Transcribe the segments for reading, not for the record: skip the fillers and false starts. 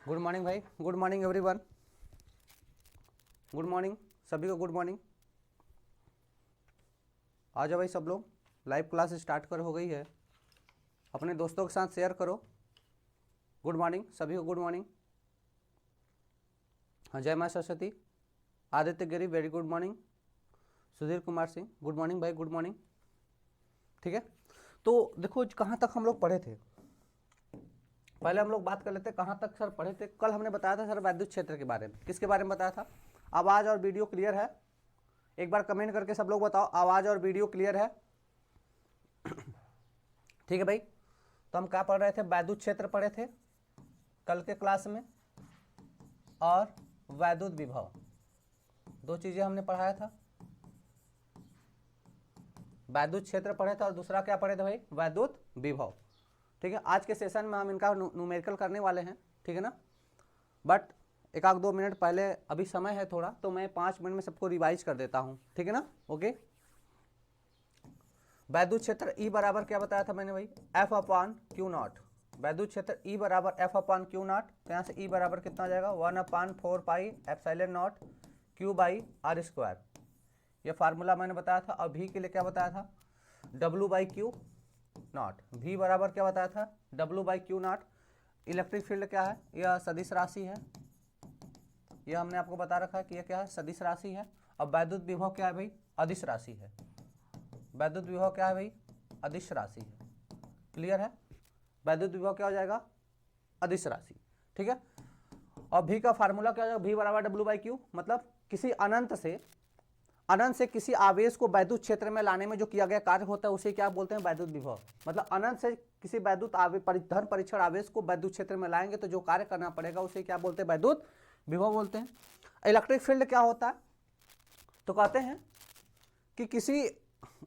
Good morning भाई, good morning everyone, good morning सभी को, गुड मॉर्निंग। आ जाओ भाई सब लोग, लाइव क्लास स्टार्ट कर हो गई है, अपने दोस्तों के साथ शेयर करो। गुड मॉर्निंग सभी को, गुड मॉर्निंग। हाँ, जय माँ Saraswati. Aditya Giri very good morning. Sudhir Kumar Singh good morning भाई, गुड मॉर्निंग। ठीक है, तो देखो कहाँ तक हम लोग पढ़े थे। पहले हम लोग बात कर लेते कहाँ तक सर पढ़े थे। कल हमने बताया था सर वैद्युत क्षेत्र के बारे में। किसके बारे में बताया था? आवाज़ और वीडियो क्लियर है? एक बार कमेंट करके सब लोग बताओ, आवाज़ और वीडियो क्लियर है? ठीक है भाई, तो हम क्या पढ़ रहे थे? वैद्युत क्षेत्र पढ़े थे कल के क्लास में, और वैद्युत विभव, दो चीज़ें हमने पढ़ाया था। वैद्युत क्षेत्र पढ़े थे और दूसरा क्या पढ़े थे भाई? वैद्युत विभव। ठीक है, आज के सेशन में हम इनका न्यूमेरिकल करने वाले हैं, ठीक है ना। बट एक आध 2 मिनट पहले, अभी समय है थोड़ा, तो मैं 5 मिनट में सबको रिवाइज कर देता हूँ, ठीक है ना। ओके, वैद्युत क्षेत्र ई बराबर क्या बताया था मैंने भाई? F upon Q not. वैद्युत क्षेत्र ई बराबर एफ अपॉन क्यू नॉट, तो यहाँ से ई बराबर कितना आ जाएगा? 1/4 pi epsilon naught Q by R square. ये फार्मूला मैंने बताया था। और भी के लिए क्या बताया था? W by Q not. भी बराबर क्या बताया था? W by Q not. Electric field क्या है? यह सदिश राशि है, यह हमने आपको बता रखा है कि यह क्या है? सदिश राशि है। अब वैद्युत विभव क्या है भाई? अदिश राशि है। वैद्युत विभव क्या है भाई? अदिश राशि है। क्लियर है? वैद्युत विभव क्या हो जाएगा? अदिश राशि। ठीक है, और भी का फार्मूला क्या हो जाएगा? भी बराबर डब्लू बाई क्यू। मतलब किसी अनंत से किसी आवेश को वैद्युत क्षेत्र में लाने में जो किया गया कार्य होता है उसे क्या बोलते हैं? वैद्युत विभव। मतलब अनंत से किसी वैद्युत धन परीक्षण आवेश को वैद्युत क्षेत्र में लाएंगे तो जो कार्य करना पड़ेगा उसे क्या बोलते हैं? वैद्युत विभव बोलते हैं। इलेक्ट्रिक फील्ड क्या होता है? तो कहते हैं कि किसी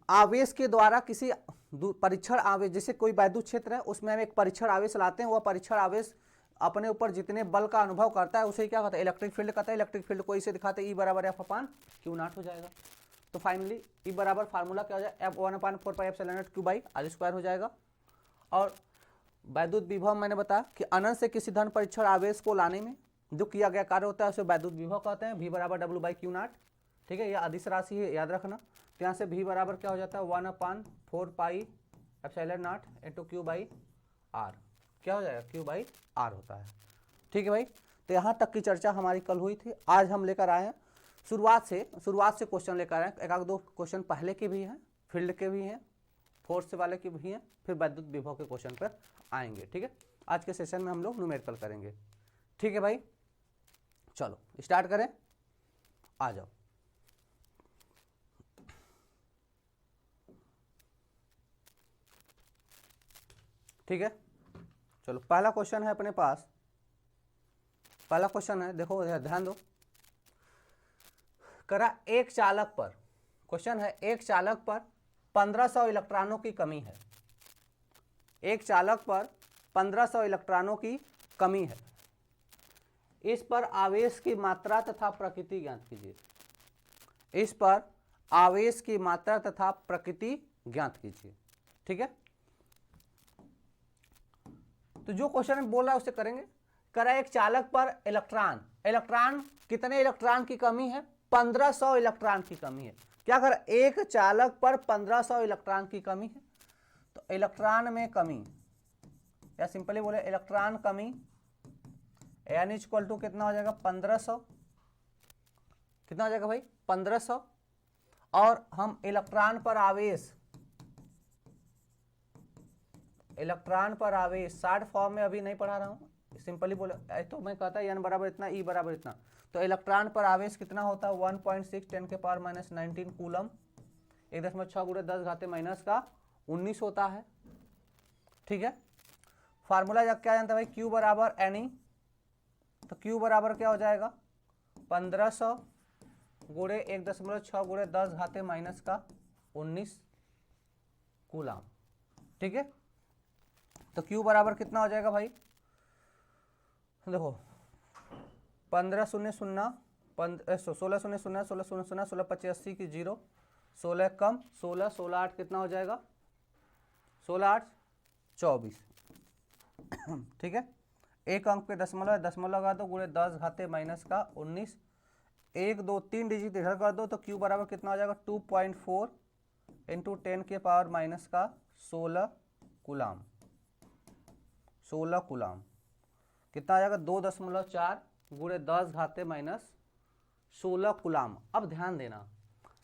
आवेश के द्वारा किसी परीक्षण आवेश, जैसे कोई वैद्युत क्षेत्र है उसमें हम एक परीक्षण आवेश लाते हैं, वह परीक्षण आवेश अपने ऊपर जितने बल का अनुभव करता है उसे क्या कहता है? इलेक्ट्रिक फील्ड कहता है। इलेक्ट्रिक फील्ड को इसे दिखाते हैं ई बराबर एफ अपॉन क्यू नॉट हो जाएगा। तो फाइनली ई बराबर फार्मूला क्या हो जाएगा? F 1/4 pi epsilon naught Q by R square हो जाएगा। और वैद्युत विभव मैंने बताया कि अनंत से किसी धन परीक्षण आवेश को लाने में जो किया गया कार्य होता है उसे वैद्युत विभव कहते हैं। वी बराबर डब्ल्यू बाई क्यू नॉट। ठीक है, यह अदिश राशि है, याद रखना। तो यहाँ से वी बराबर क्या हो जाता है? 1/4 pi epsilon naught into Q by R. क्या हो जाएगा? क्यू बाई आर होता है। ठीक है भाई, तो यहाँ तक की चर्चा हमारी कल हुई थी। आज हम लेकर आए हैं शुरुआत से क्वेश्चन लेकर आए हैं। एक आध 2 क्वेश्चन पहले के भी हैं, फील्ड के भी हैं, फोर्स वाले के भी हैं, फिर वैद्युत विभव के क्वेश्चन पर आएंगे। ठीक है, आज के सेशन में हम लोग न्यूमेरिकल करेंगे। ठीक है भाई, चलो स्टार्ट करें, आ जाओ। ठीक है, चलो पहला क्वेश्चन है अपने पास। पहला क्वेश्चन है, देखो ध्यान दो। करा एक चालक पर, क्वेश्चन है एक चालक पर 1500 इलेक्ट्रॉनों की कमी है। एक चालक पर 1500 इलेक्ट्रॉनों की कमी है। इस पर आवेश की मात्रा तथा प्रकृति ज्ञात कीजिए। इस पर आवेश की मात्रा तथा प्रकृति ज्ञात कीजिए। ठीक है, तो जो क्वेश्चन बोल रहा है उसे करेंगे। करा एक चालक पर इलेक्ट्रॉन कितने इलेक्ट्रॉन की कमी है? 1500 इलेक्ट्रॉन की कमी है। क्या कर? एक चालक पर 1500 इलेक्ट्रॉन की कमी है, तो इलेक्ट्रॉन में कमी, या सिंपली बोले इलेक्ट्रॉन कमी एन इक्वल टू कितना हो जाएगा? 1500। कितना हो जाएगा भाई? 1500। और हम इलेक्ट्रॉन पर आवेश शॉर्ट फॉर्म में अभी नहीं पढ़ा रहा हूं, सिंपली बोले तो मैं कहता है एन बराबर इतना, ई बराबर इतना। तो इलेक्ट्रॉन पर आवेश कितना होता है? 1.6 10 के पावर माइनस 19 कूलम। 1.6 गुणे 10 घाते माइनस का 19 होता है। ठीक है, फार्मूला क्या जानता है भाई? क्यू बराबर एन ई। तो क्यू बराबर क्या हो जाएगा? 1500 गुणे 1.6 गुणे 10 घाते माइनस का 19 कूलम। ठीक है, तो क्यू बराबर कितना हो जाएगा भाई? देखो 15 शून्य शून्य 16 शून्य शून्य 16 शून्य शून्य 16 25 80 की 0, 16 कम 16 16 8 कितना हो जाएगा? 16 8 24। ठीक है, एक अंक पे दशमलव है, दशमलव लगा दो, गुणे 10 घाते माइनस का 19, 1 2 3 डिजिट इधर कर दो तो Q बराबर कितना हो जाएगा 2.4 इंटू 10 के पावर माइनस का 16 कूलाम। 16 कूलाम कितना आ जाएगा 2.4 गुणे 10 घाते माइनस 16 कूलाम। अब ध्यान देना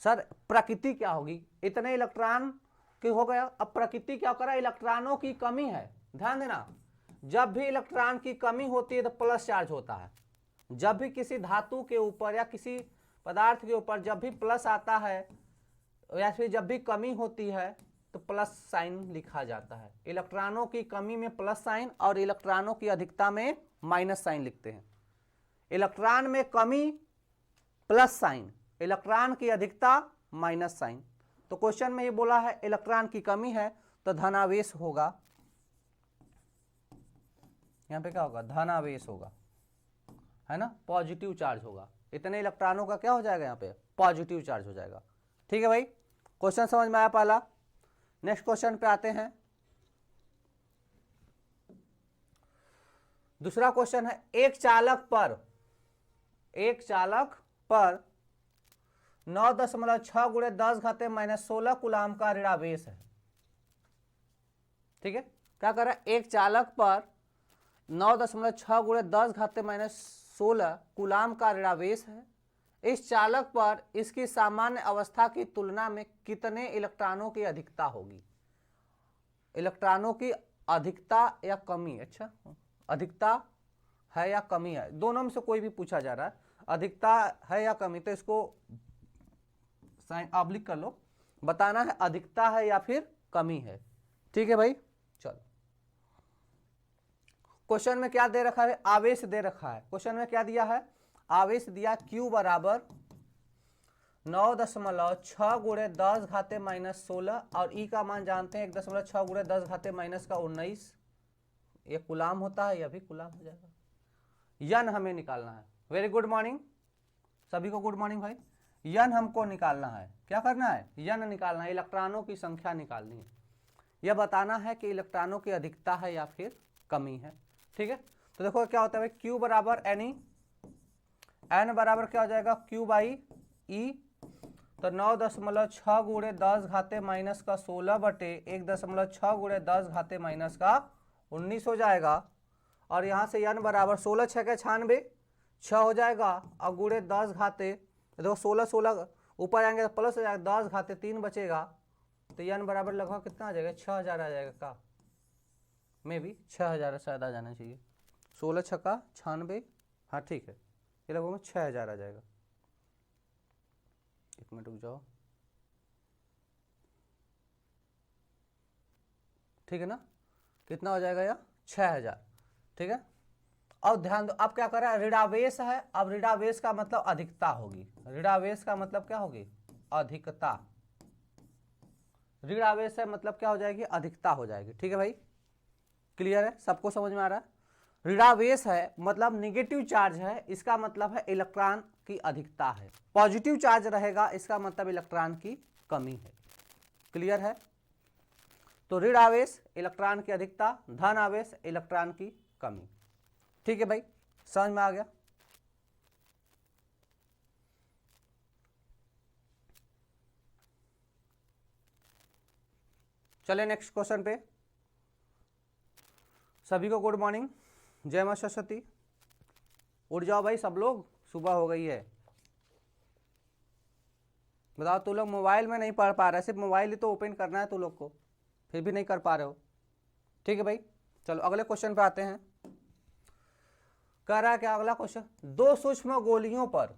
सर प्रकृति क्या होगी, इतने इलेक्ट्रॉन की हो गया, अब प्रकृति क्या करा, इलेक्ट्रॉनों की कमी है। ध्यान देना जब भी इलेक्ट्रॉन की कमी होती है तो प्लस चार्ज होता है, जब भी किसी धातु के ऊपर या किसी पदार्थ के ऊपर जब भी प्लस आता है या फिर जब भी कमी होती है तो प्लस साइन लिखा जाता है। इलेक्ट्रॉनों की कमी में प्लस साइन और इलेक्ट्रॉनों की अधिकता में माइनस साइन लिखते हैं। इलेक्ट्रॉन में कमी प्लस साइन, इलेक्ट्रॉन की अधिकता माइनस साइन। तो क्वेश्चन में ये बोला है इलेक्ट्रॉन की कमी है तो धनावेश होगा, यहां पे क्या होगा धनावेश होगा, है ना, पॉजिटिव चार्ज होगा। इतने इलेक्ट्रॉनों का क्या हो जाएगा यहाँ पे पॉजिटिव चार्ज हो जाएगा। ठीक है भाई, क्वेश्चन समझ में आया पहला। नेक्स्ट क्वेश्चन पे आते हैं। दूसरा क्वेश्चन है एक चालक पर 9.6 गुणे 10 घाते माइनस 16 कूलाम का ऋणावेश है। ठीक है, क्या कर रहा है, एक चालक पर 9.6 गुणे 10 घाते माइनस 16 कूलाम का ऋणावेश है। इस चालक पर इसकी सामान्य अवस्था की तुलना में कितने इलेक्ट्रॉनों की अधिकता होगी। इलेक्ट्रॉनों की अधिकता या कमी, अच्छा अधिकता है या कमी है, दोनों में से कोई भी पूछा जा रहा है, अधिकता है या कमी, तो इसको साइन ऑब्लिक कर लो, बताना है अधिकता है या फिर कमी है। ठीक है भाई, चलो क्वेश्चन में क्या दे रखा है, आवेश दे रखा है। क्वेश्चन में क्या दिया है, आवेश दिया Q बराबर 9.6 गुणे 10 घाते माइनस 16 और E का मान जानते हैं 1.6 गुणे 10 घाते माइनस का 19, ये कूलाम होता है, यह भी कूलाम हो जाएगा। यन हमें निकालना है। वेरी गुड मॉर्निंग सभी को, गुड मॉर्निंग भाई। यन हमको निकालना है, क्या करना है, यन निकालना है, इलेक्ट्रॉनों की संख्या निकालनी है। यह बताना है कि इलेक्ट्रॉनों की अधिकता है या फिर कमी है। ठीक है, तो देखो क्या होता है भाई, Q बराबर NE, N बराबर क्या हो जाएगा Q बाई E, तो 9.6 गुणे 10 घाते माइनस का 16 बटे 1.6 गुणे 10 घाते माइनस का 19 हो जाएगा। और यहाँ से n बराबर 16 6 के 96 6 हो जाएगा और गुणे 10 घाते, देखो 16 ऊपर आएंगे तो प्लस हो जाएगा, 10 घाते 3 बचेगा, तो n बराबर लगभग कितना आ जाएगा 6000 आ जाएगा का, मे भी 6000 शायद आ जाना चाहिए, 16 छक्का 96, हाँ ठीक है, ये लगभग में 6000 आ जाएगा। एक मिनट रुक जाओ, ठीक है ना, कितना हो जाएगा यह 6000। ठीक है, अब ध्यान दो, अब क्या कर रहा है, ऋणावेश है, अब ऋणावेश का मतलब अधिकता होगी, ऋणावेश का मतलब क्या होगी अधिकता, ऋणावेश है मतलब क्या हो जाएगी अधिकता हो जाएगी। ठीक है भाई, क्लियर है, सबको समझ में आ रहा है। ऋणावेश है मतलब निगेटिव चार्ज है, इसका मतलब है इलेक्ट्रॉन की अधिकता है। पॉजिटिव चार्ज रहेगा इसका मतलब इलेक्ट्रॉन की कमी है। क्लियर है, तो ऋण आवेश इलेक्ट्रॉन की अधिकता, धन आवेश इलेक्ट्रॉन की कमी। ठीक है भाई, समझ में आ गया। चले नेक्स्ट क्वेश्चन पे। सभी को गुड मॉर्निंग, जय मां सरस्वती। उठ जाओ भाई सब लोग, सुबह हो गई है। बताओ तू लोग मोबाइल में नहीं पढ़ पा रहे, सिर्फ मोबाइल ही तो ओपन करना है तू लोग को, फिर भी नहीं कर पा रहे हो। ठीक है भाई, चलो अगले क्वेश्चन पे आते हैं। कह रहा है क्या अगला क्वेश्चन, दो सूक्ष्म गोलियों पर,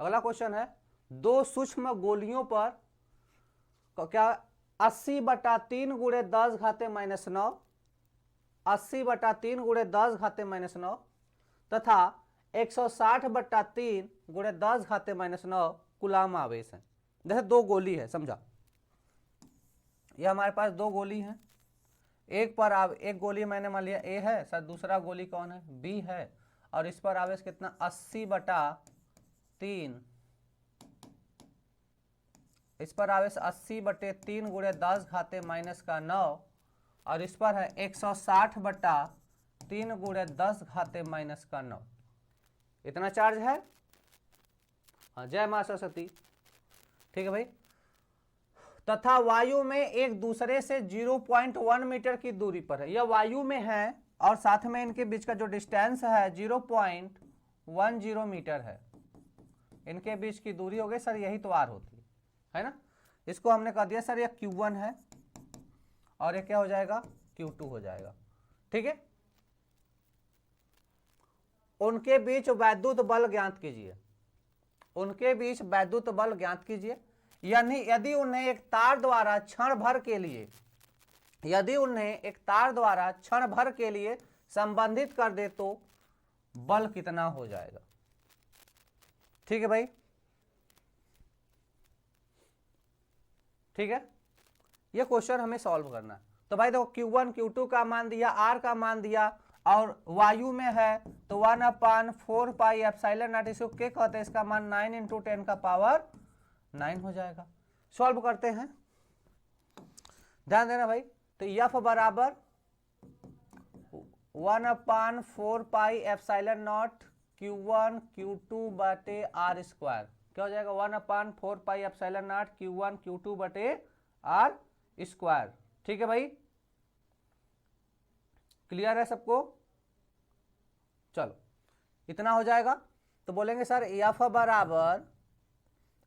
अगला क्वेश्चन है दो सूक्ष्म गोलियों पर क्या 80/3 गुणे 10 घाते माइनस 9, 80/3 गुणे 10 घाते माइनस 9 तथा 160/3 गुणे 10 घाते माइनस 9 कूलाम आवेश है। जैसे दो गोली है, समझा, ये हमारे पास दो गोली हैं, एक पर एक गोली मैंने मान लिया ए है सर, दूसरा गोली कौन है बी है, और इस पर आवेश कितना 80/3, इस पर आवेश 80/3 गुणे 10 घाते माइनस का 9 और इस पर है 160/3 3 गुणे 10 घाते माइनस का 9, इतना चार्ज है। हाँ, जय मां सरस्वती। ठीक है भाई। तथा वायु में एक दूसरे से 0.1 मीटर की दूरी पर है, यह वायु में है और साथ में इनके बीच का जो डिस्टेंस है 0.10 मीटर है। इनके बीच की दूरी हो गई सर, यही तो आर होती है ना। इसको हमने कह दिया सर ये Q1 है और ये क्या हो जाएगा, Q2 हो जाएगा। ठीक है। उनके बीच वैद्युत बल ज्ञात कीजिए, उनके बीच वैद्युत बल ज्ञात कीजिए। यानी यदि उन्हें एक तार द्वारा क्षण भर के लिए, यदि उन्हें एक तार द्वारा क्षण भर के लिए संबंधित कर दे तो बल कितना हो जाएगा। ठीक है भाई। ठीक है, ये क्वेश्चन हमें सॉल्व करना है। तो भाई देखो Q1 Q2 का मान दिया, R का मान दिया और वायु में है तो 1/4 पाई एप्सिलॉन नॉट, इसको क्या कहते हैं, इसका मान 9 × 10 का पावर 9 हो जाएगा। सॉल्व करते हैं, ध्यान देना भाई। तो F बराबर 1/4 pi epsilon nought Q1 Q2 बटे R स्क्वायर, क्या हो जाएगा 1/4 pi epsilon nought Q1 Q2 बटे R स्क्वायर। ठीक है भाई, क्लियर है सबको। चलो इतना हो जाएगा। तो बोलेंगे सर F बराबर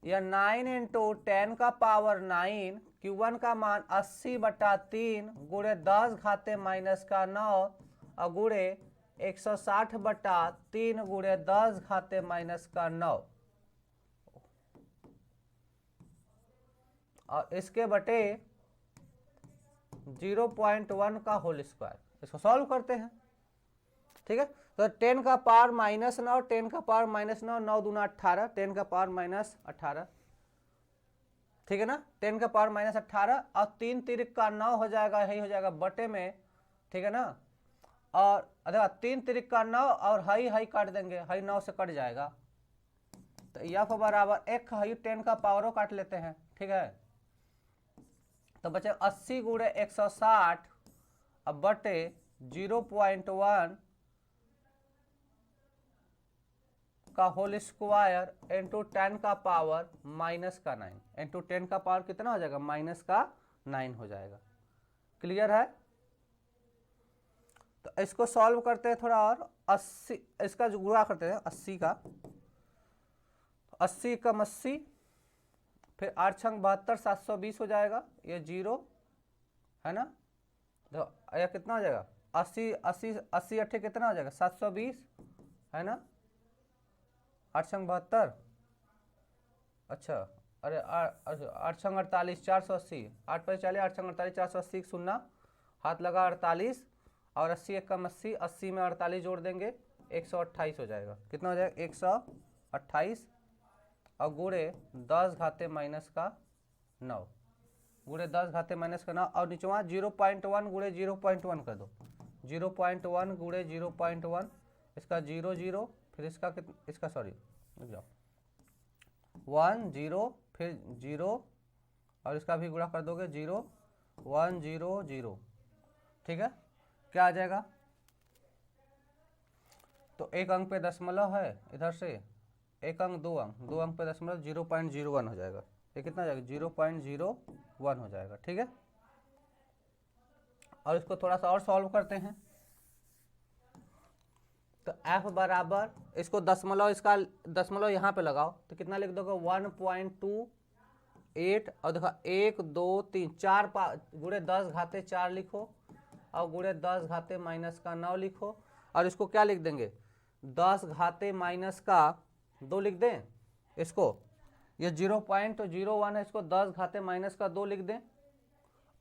या 9 × 10 का पावर 9, Q1 का मान 80/3 गुणे 10 घाते माइनस का 9 और गुणे 160/3 गुणे 10 घाते माइनस का 9 और इसके बटे 0.1 का होल स्क्वायर। इसको सॉल्व करते हैं। ठीक है, तो 10 का पावर -9, 10 का पावर -9, 9 दूना 18, 10 का पावर -18। ठीक है ना, 10 का पावर -18 और 3 तिरिक का 9 हो जाएगा, यही हो जाएगा बटे में। ठीक है ना, और देखा 3 तिरिक का 9 और हाई काट देंगे, हाई 9 से कट जाएगा। तो F बराबर एक हाई 10 का पावरों काट लेते हैं। ठीक है, तो बचे 80 गुणे 160 अब बटे 0.1 का होल स्क्वायर इंटू 10 का पावर माइनस का 9 इंटू 10 का पावर कितना हो जाएगा, माइनस का 9 हो जाएगा। क्लियर है। तो इसको सॉल्व करते हैं थोड़ा और। 80 इसका जो गुणा करते हैं 80 का, 80 कम 80 फिर 8 छंग 72, 720 हो जाएगा। ये 0 है ना, तो यह कितना हो जाएगा 80 अट्ठे कितना हो जाएगा 720 है ना, 8 छंग 72, अच्छा अरे 8 छंग 48, 480, 8 पर 40, 8 छंग 48, 480 शून्य हाथ लगा 48 और 80 एक कम 80, 80 में 48 जोड़ देंगे 128 हो जाएगा। कितना हो जाएगा 128 और गुणे 10 घाते माइनस का 9 गुणे 10 घाते माइनस का 9 और नीचवा 0.1 गुणे 0.1 कर दो, 0.1 गुणे 0.1, इसका 0 0 फिर इसका सॉरी 1 0 फिर 0 और इसका भी गुणा कर दोगे 0 1 0 0। ठीक है, क्या आ जाएगा, तो एक अंक पे दशमलव है, इधर से एक अंक दो अंक पे दशमलव 0.01 हो जाएगा। ये कितना जाएगा 0.01 हो जाएगा। ठीक है, और इसको थोड़ा सा और सॉल्व करते हैं। तो F बराबर इसको दशमलव, इसका दशमलव यहाँ पे लगाओ तो कितना लिख दोगे 1.28 और देखो 1 2 3 4 गुणे 10 घाते 4 लिखो और गुणे 10 घाते माइनस का 9 लिखो और इसको क्या लिख देंगे 10 घाते माइनस का 2 लिख दें। इसको ये 0.01 है, इसको 10 घाते माइनस का 2 लिख दें।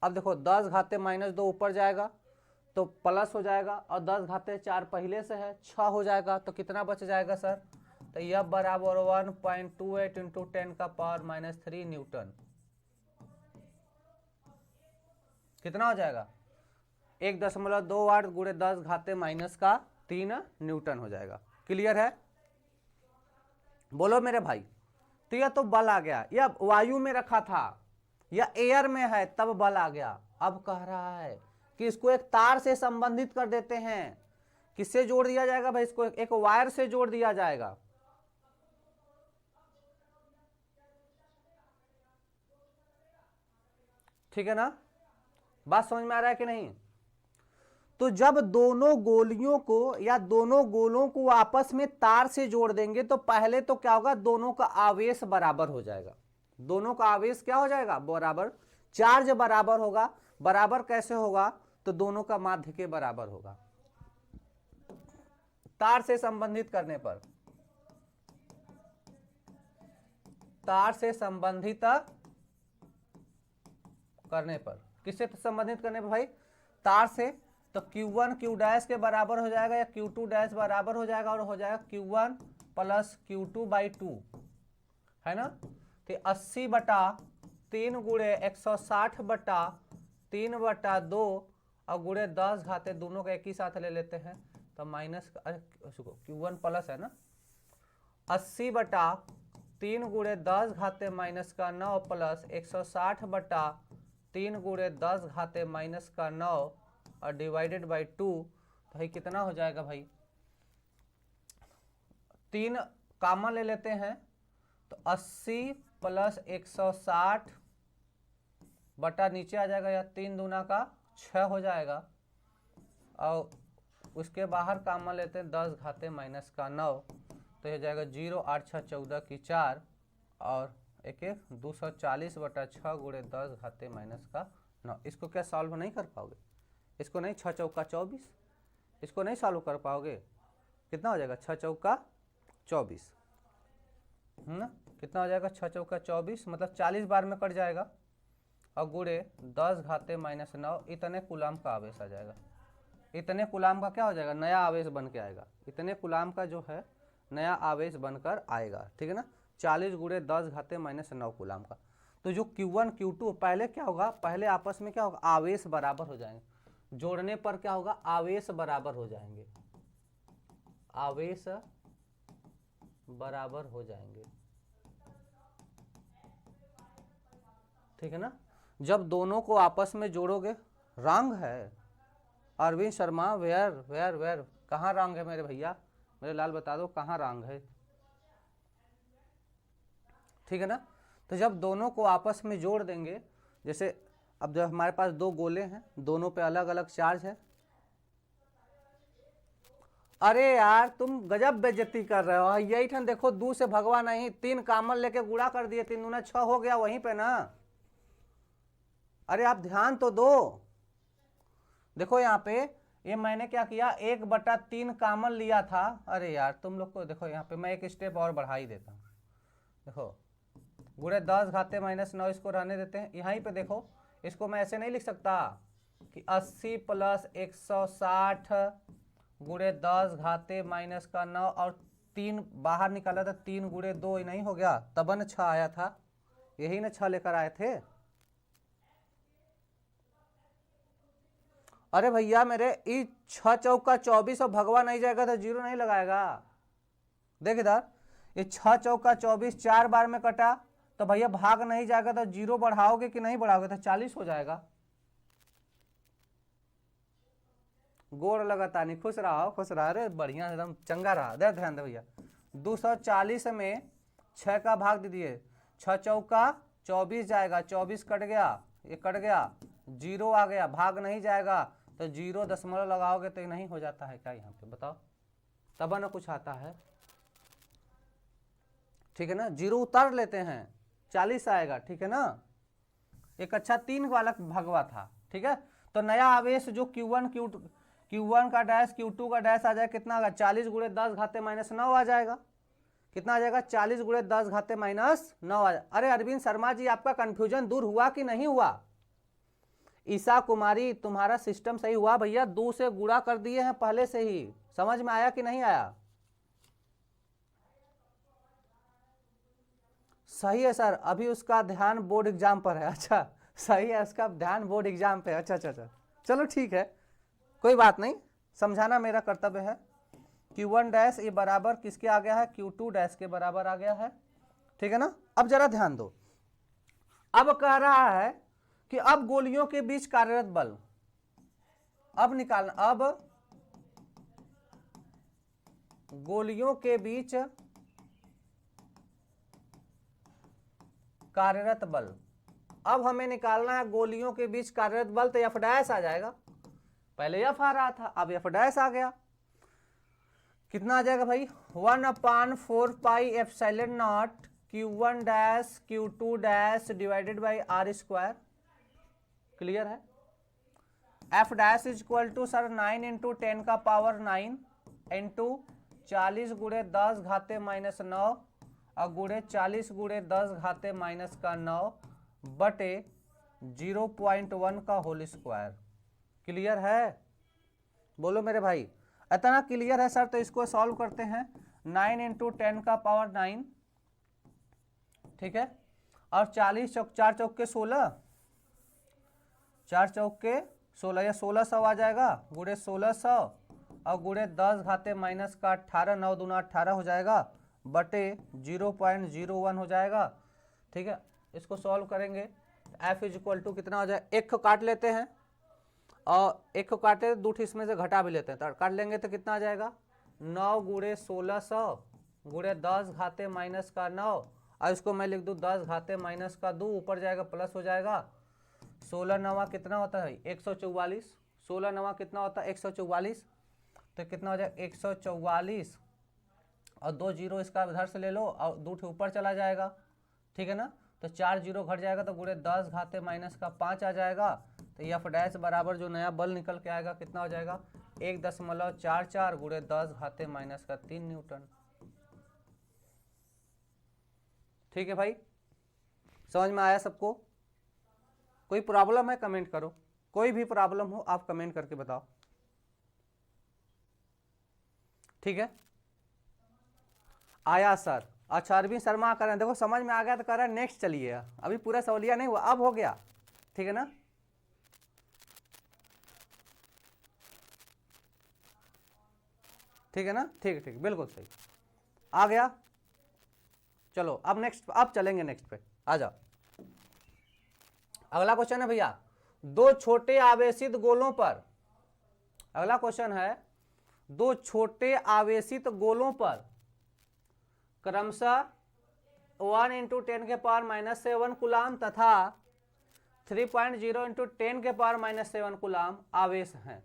अब देखो 10 घाते माइनस 2 ऊपर जाएगा तो प्लस हो जाएगा और 10 घाते 4 पहले से है 6 हो जाएगा, तो कितना बच जाएगा सर, तो यह बराबर 1.28 इंटू 10 का पावर -3 न्यूटन। कितना हो जाएगा 1.28 गुणे 10 घाते माइनस का 3 न्यूटन हो जाएगा। क्लियर है, बोलो मेरे भाई। तो यह तो बल आ गया, यह वायु में रखा था या एयर में है तब बल आ गया। अब कह रहा है कि इसको एक तार से संबंधित कर देते हैं, किससे जोड़ दिया जाएगा भाई, इसको एक वायर से जोड़ दिया जाएगा। ठीक है ना, बात समझ में आ रहा है कि नहीं। तो जब दोनों गोलियों को या दोनों गोलों को आपस में तार से जोड़ देंगे तो पहले तो क्या होगा, दोनों का आवेश बराबर हो जाएगा। दोनों का आवेश क्या हो जाएगा, बराबर, चार्ज बराबर होगा। बराबर कैसे होगा, तो दोनों का माध्य के बराबर होगा। तार से संबंधित करने पर, तार से संबंधित करने पर, किससे संबंधित करने पर भाई, तार से, तो Q1 Q डैश के बराबर हो जाएगा या Q2 डैश बराबर हो जाएगा और हो जाएगा Q1 प्लस Q2/2, है ना। तो 80 बटा 3 गुणे 160/3/2 और गुणे 10 घाते, दोनों का एक ही साथ ले लेते हैं तो माइनस, Q1 प्लस है ना, 80 बटा 3 गुणे 10 घाते -9 प्लस 160/3 गुणे 10 घाते -9 और डिवाइडेड बाई 2, तो भाई कितना हो जाएगा भाई, 3 कॉमन ले लेते हैं तो 80 प्लस 160 बटा नीचे आ जाएगा या 3 दूना का 6 हो जाएगा और उसके बाहर कॉमन लेते हैं 10 घाते -9, तो हो जाएगा 0 8 6 14 की 4 और 240 बटा 6 गुणे 10 घाते -9। इसको क्या सॉल्व नहीं कर पाओगे, इसको नहीं, 6 चौका 24, इसको नहीं सॉल्व कर पाओगे, कितना हो जाएगा 6 चौका 24, है ना, कितना हो जाएगा 6 चौका 24 मतलब 40 बार में कट जाएगा और गुणे 10 घाते -9, इतने कूलाम का आवेश आ जाएगा। इतने कूलाम का क्या हो जाएगा, नया आवेश बन के आएगा। इतने कूलाम का जो है नया आवेश बनकर आएगा, ठीक है ना, 40 गुणे 10 घाते -9 कूलाम का। तो जो Q1 Q2 पहले क्या होगा, पहले आपस में क्या होगा, आवेश बराबर हो जाएंगे। जोड़ने पर क्या होगा, आवेश बराबर हो जाएंगे, आवेश बराबर हो जाएंगे, ठीक है ना। जब दोनों को आपस में जोड़ोगे, रंग है Arvind Sharma, where where where, कहाँ रंग है मेरे भैया, मेरे लाल बता दो कहाँ रंग है, ठीक है ना। तो जब दोनों को आपस में जोड़ देंगे, जैसे अब जब हमारे पास दो गोले हैं, दोनों पे अलग अलग चार्ज है। अरे यार तुम गजब बेइज्जती कर रहे हो, यही ठन देखो, 2 से भगवा नहीं, 3 कॉमन लेके गुणा कर दिए, 3 दूना 6 हो गया वहीं पे ना। अरे आप ध्यान तो दो, देखो यहाँ पे ये मैंने क्या किया, 1/3 कॉमन लिया था। अरे यार तुम लोग को देखो, यहाँ पे मैं एक स्टेप और बढ़ा ही देता हूँ, देखो गुणे 10 घाते -9, इसको रहने देते हैं। यहीं पे देखो, इसको मैं ऐसे नहीं लिख सकता कि 80 प्लस 160 गुणे 10 घाते -9 और 3 बाहर निकाला था, 3 गुणे 2 नहीं हो गया, तब न 6 आया था, यही ना 6 लेकर आए थे। अरे भैया मेरे 6 चौका 24 और भगवा नहीं जाएगा तो 0 नहीं लगाएगा। देख इधर, ये 6 चौका 24 4 बार में कटा, तो भैया भाग नहीं जाएगा तो 0 बढ़ाओगे कि नहीं बढ़ाओगे, तो 40 हो जाएगा। गोड़ लगाता नहीं, खुश रहा, खुश रहा, अरे बढ़िया एकदम चंगा रहा, दे ध्यान दे भैया। 240 में 6 का भाग दे दिए, 6 चौका 24 जाएगा, 24 कट गया, ये कट गया, 0 आ गया, भाग नहीं जाएगा तो 0 दशमलव लगाओगे तो नहीं हो जाता है क्या, यहाँ पे बताओ, तब ना कुछ आता है, ठीक है ना। 0 उतार लेते हैं, 40 आएगा, ठीक है ना। एक अच्छा 3 वाला भगवा था, ठीक है। तो नया आवेश जो Q1 का डैश Q2 का डैश आ जाएगा, कितना आएगा, 40 गुणे 10 घाते -9 आ जाएगा। कितना आ जाएगा, 40 गुणे 10 घाते -9 आ जाएगा। अरे अरविंद शर्मा जी, आपका कंफ्यूजन दूर हुआ कि नहीं हुआ। ईसा कुमारी, तुम्हारा सिस्टम सही हुआ भैया, 2 से गुणा कर दिए हैं पहले से ही, समझ में आया कि नहीं आया। सही है सर, अभी उसका ध्यान बोर्ड एग्जाम पर है। अच्छा सही है, उसका ध्यान बोर्ड एग्जाम पे। अच्छा अच्छा अच्छा, चलो ठीक है, कोई बात नहीं, समझाना मेरा कर्तव्य है। Q1 डैश ये बराबर किसके आ गया है, Q2 डैश के बराबर आ गया है, ठीक है ना। अब जरा ध्यान दो, अब कह रहा है कि अब गोलियों के बीच कार्यरत बल अब निकालना, अब गोलियों के बीच कार्यरत बल। अब हमें निकालना है गोलियों के बीच कार्यरत बल, तो एफ डैश आ जाएगा। पहले एफ आ रहा था, अब एफ डैश आ गया। कितना आ जाएगा भाई? 1/4 pi epsilon nought Q1 dash Q2 dash divided by R square. Clear है? F dash is equal to sir 9 into 10 का पावर 9 इंटू 40 गुणे 10 घाते माइनस 9 और गुणे 40 गुणे 10 घाते माइनस का 9 बटे 0.1 का होल स्क्वायर। क्लियर है? बोलो मेरे भाई, इतना क्लियर है सर? तो इसको सॉल्व करते हैं। 9 इंटू 10 का पावर 9, ठीक है, और 40 चौक 4 चौक के 16, 4 चौक के 16 या 1600 आ जाएगा, गुणे 1600 और गुणे 10 घाते माइनस का 18, 9 दूना 18 हो जाएगा बटे 0.01 हो जाएगा। ठीक है, इसको सॉल्व करेंगे। एफ इज इक्वल टू कितना हो जाएगा? एक को काट लेते हैं और एक को काटे तो 2 इसमें से घटा भी लेते हैं, तो काट लेंगे तो कितना आ जाएगा? 9 गुणे 1600 गुणे 10 घाते माइनस का 9 और इसको मैं लिख दूँ 10 घाते माइनस का 2, ऊपर जाएगा प्लस हो जाएगा। 16 नवा कितना होता है? 144। 16 नवा कितना होता है? 144। तो कितना हो जाएगा? 144 और 2 जीरो इसका इधर से ले लो और 2 ऊपर चला जाएगा, ठीक है ना? तो 4 जीरो घट जाएगा तो गुणे 10 घाते माइनस का 5 आ जाएगा। तो एफ डैश बराबर जो नया बल निकल के आएगा कितना हो जाएगा? 1.44 गुणे 10 घाते माइनस का 3 न्यूटन। ठीक है भाई, समझ में आया सबको? कोई प्रॉब्लम है कमेंट करो, कोई भी प्रॉब्लम हो आप कमेंट करके बताओ। ठीक है, आया सर? अच्छा, अरविंद शर्मा कर रहे हैं, देखो समझ में आ गया तो कर रहे हैं नेक्स्ट। चलिए, अभी पूरा सवालिया नहीं हुआ, अब हो गया, ठीक है ना? ठीक है ना? ठीक ठीक, बिल्कुल सही आ गया। चलो अब नेक्स्ट, अब चलेंगे नेक्स्ट पे, आ जाओ। अगला क्वेश्चन है भैया, 2 छोटे आवेशित गोलों पर, अगला क्वेश्चन है 2 छोटे आवेशित गोलों पर क्रमशः 1 इंटू 10 के पावर माइनस 7 कूलाम तथा 3.0 इंटू 10 के पावर माइनस 7 कूलाम आवेश हैं।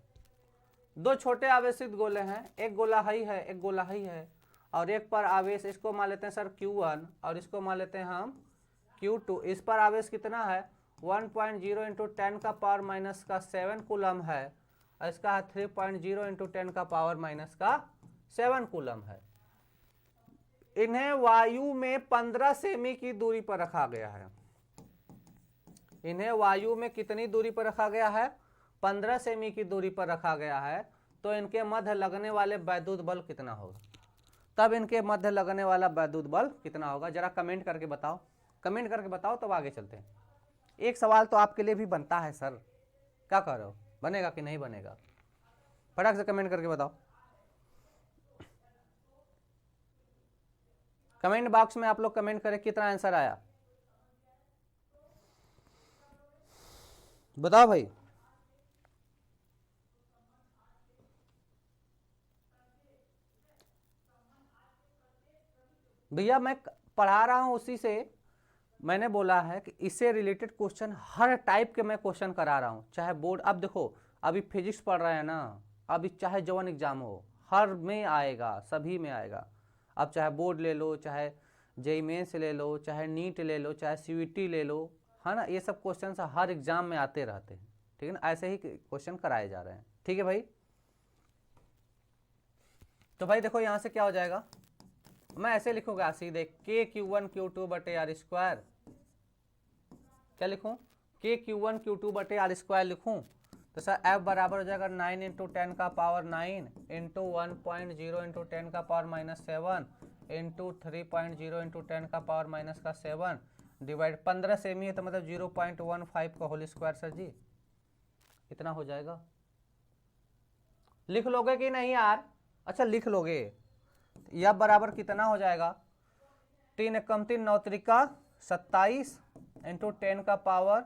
2 छोटे आवेशित गोले हैं, एक गोला हाई है एक गोला हाई है, और एक पर आवेश, इसको मान लेते हैं सर Q1 और इसको मान लेते हैं हम Q2। इस पर आवेश कितना है? 1.0 इंटू 10 का पावर माइनस का 7 कूलम है और इसका है 3.0 इंटू 10 का पावर माइनस का 7 कूलम है। इन्हें वायु में 15 सेमी की दूरी पर रखा गया है। इन्हें वायु में कितनी दूरी पर रखा गया है? 15 सेमी की दूरी पर रखा गया है। तो इनके मध्य लगने वाले वैद्युत बल कितना होगा? तब इनके मध्य लगने वाला वैद्युत बल कितना होगा? जरा कमेंट करके बताओ, कमेंट करके बताओ, तब आगे चलते हैं। एक सवाल तो आपके लिए भी बनता है सर, क्या कह रहे हो? बनेगा कि नहीं बनेगा? फटाक से कमेंट करके बताओ। कमेंट बॉक्स में आप लोग कमेंट करें कितना आंसर आया, बताओ भाई। भैया मैं पढ़ा रहा हूं, उसी से मैंने बोला है कि इससे रिलेटेड क्वेश्चन हर टाइप के मैं क्वेश्चन करा रहा हूं, चाहे बोर्ड, अब देखो अभी फिजिक्स पढ़ रहे हैं ना, अभी चाहे जवन एग्जाम हो हर में आएगा, सभी में आएगा। अब चाहे बोर्ड ले लो, चाहे जेईई मेंस ले लो, चाहे नीट ले लो, चाहे सीयूईटी ले लो, है ना? ये सब क्वेश्चन हर एग्जाम में आते रहते हैं, ठीक है ना? ऐसे ही क्वेश्चन कराए जा रहे हैं, ठीक है भाई। तो भाई देखो यहाँ से क्या हो जाएगा, मैं ऐसे लिखूंगा सीधे KQ1 Q2 बटे आर स्क्वायर। क्या लिखूं? KQ1 Q2 बटे आर स्क्वायर लिखूं तो सर F बराबर हो जाएगा 9 इंटू 10 का पावर 9 इंटू 1.0 इंटू 10 का पावर माइनस 7 इंटू 3.0 इंटू 10 का पावर माइनस का 7 डिवाइड 15 सेमी है तो मतलब 0.15 का होल स्क्वायर। सर जी इतना हो जाएगा, लिख लोगे कि नहीं यार? अच्छा लिख लोगे। यह बराबर कितना हो जाएगा? 3 एकम 3 9 त्रिका 27 इंटू 10 का पावर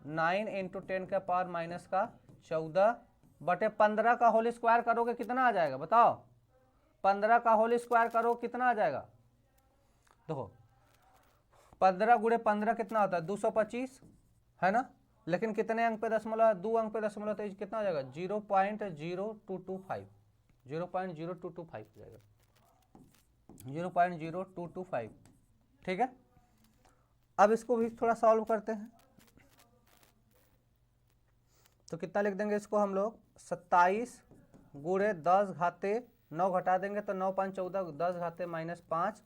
9 इंटू 10 का पावर माइनस का 14 बटे 15 का होल स्क्वायर करोगे कितना आ जाएगा बताओ? 15 का होल स्क्वायर करो कितना आ जाएगा, देखो 15 गुणे 15 कितना होता है 225 है ना, लेकिन कितने अंक पे दशमलव है, 2 अंक पे दशमलव, तो कितना हो जाएगा 0.0225, 0.0225 हो जाएगा, 0.0225। ठीक है, अब इसको भी थोड़ा सॉल्व करते हैं, तो कितना लिख देंगे इसको हम लोग 27 गुणे 10 घाते 9 घटा देंगे तो 9 5 14, 10 घाते -5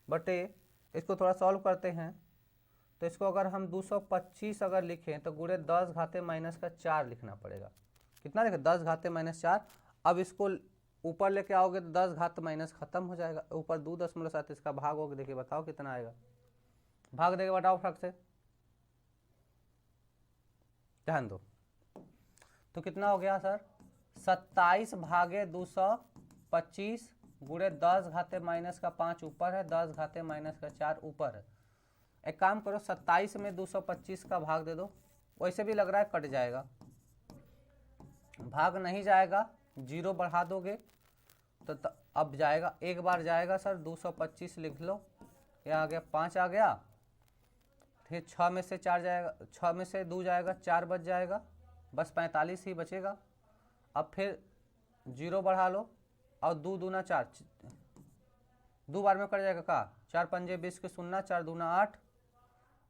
बटे, इसको थोड़ा सॉल्व करते हैं, तो इसको अगर हम 225 अगर लिखें तो गुणे 10 घाते -4 लिखना पड़ेगा, कितना लिखे 10 घाते -4। अब इसको ऊपर लेके आओगे तो 10 घात माइनस खत्म हो जाएगा, ऊपर 2.7 इसका भाग होगा, देखिए बताओ कितना आएगा, भाग देके बताओ फट से, ध्यान दो, तो कितना हो गया सर 27 भागे 225 गुणे 10 घाते -5 ऊपर है, 10 घाते -4 ऊपर है। एक काम करो 27 में 225 का भाग दे दो, वैसे भी लग रहा है कट जाएगा, भाग नहीं जाएगा, 0 बढ़ा दोगे तो अब जाएगा, एक बार जाएगा सर 225 लिख लो, यहाँ आ गया 5 आ गया, फिर 6 में से 4 जाएगा, 6 में से 2 जाएगा 4 बच जाएगा, बस 45 ही बचेगा। अब फिर 0 बढ़ा लो और 2 दूना 4, 2 बार में कट जाएगा का, 4 पंजे 20 के 0, 4 दूना 8,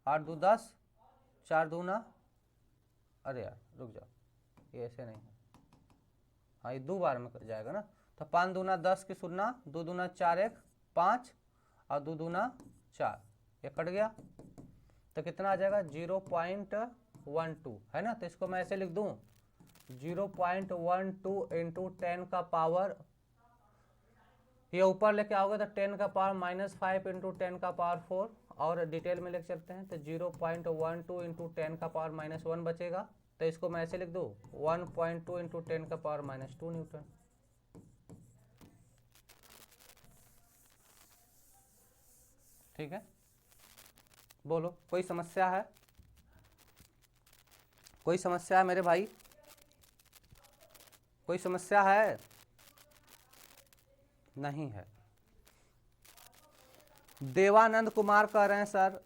8 2 10, 4 दूना, अरे यार रुक जाओ ये ऐसे नहीं है, हाँ ये 2 बार में कट जाएगा ना, तो 5 दूना 10 के 0, 2 दूना 4 1 5 और 2 दूना 4, ये कट गया, तो कितना आ जाएगा 0.12 है ना, तो इसको मैं ऐसे लिख दूं 0.12 इंटू 10 का पावर, ये ऊपर लेके आओगे तो 10 का पावर -5 इंटू 10 का पावर 4, और डिटेल में लेके चलते हैं तो 0.12 इंटू 10 का पावर -1 बचेगा, तो इसको मैं ऐसे लिख दूं 1.2 इंटू 10 का पावर -2 न्यूटन। ठीक है, बोलो कोई समस्या है, कोई समस्या है मेरे भाई, कोई समस्या है, नहीं है। देवानंद कुमार कह रहे हैं सर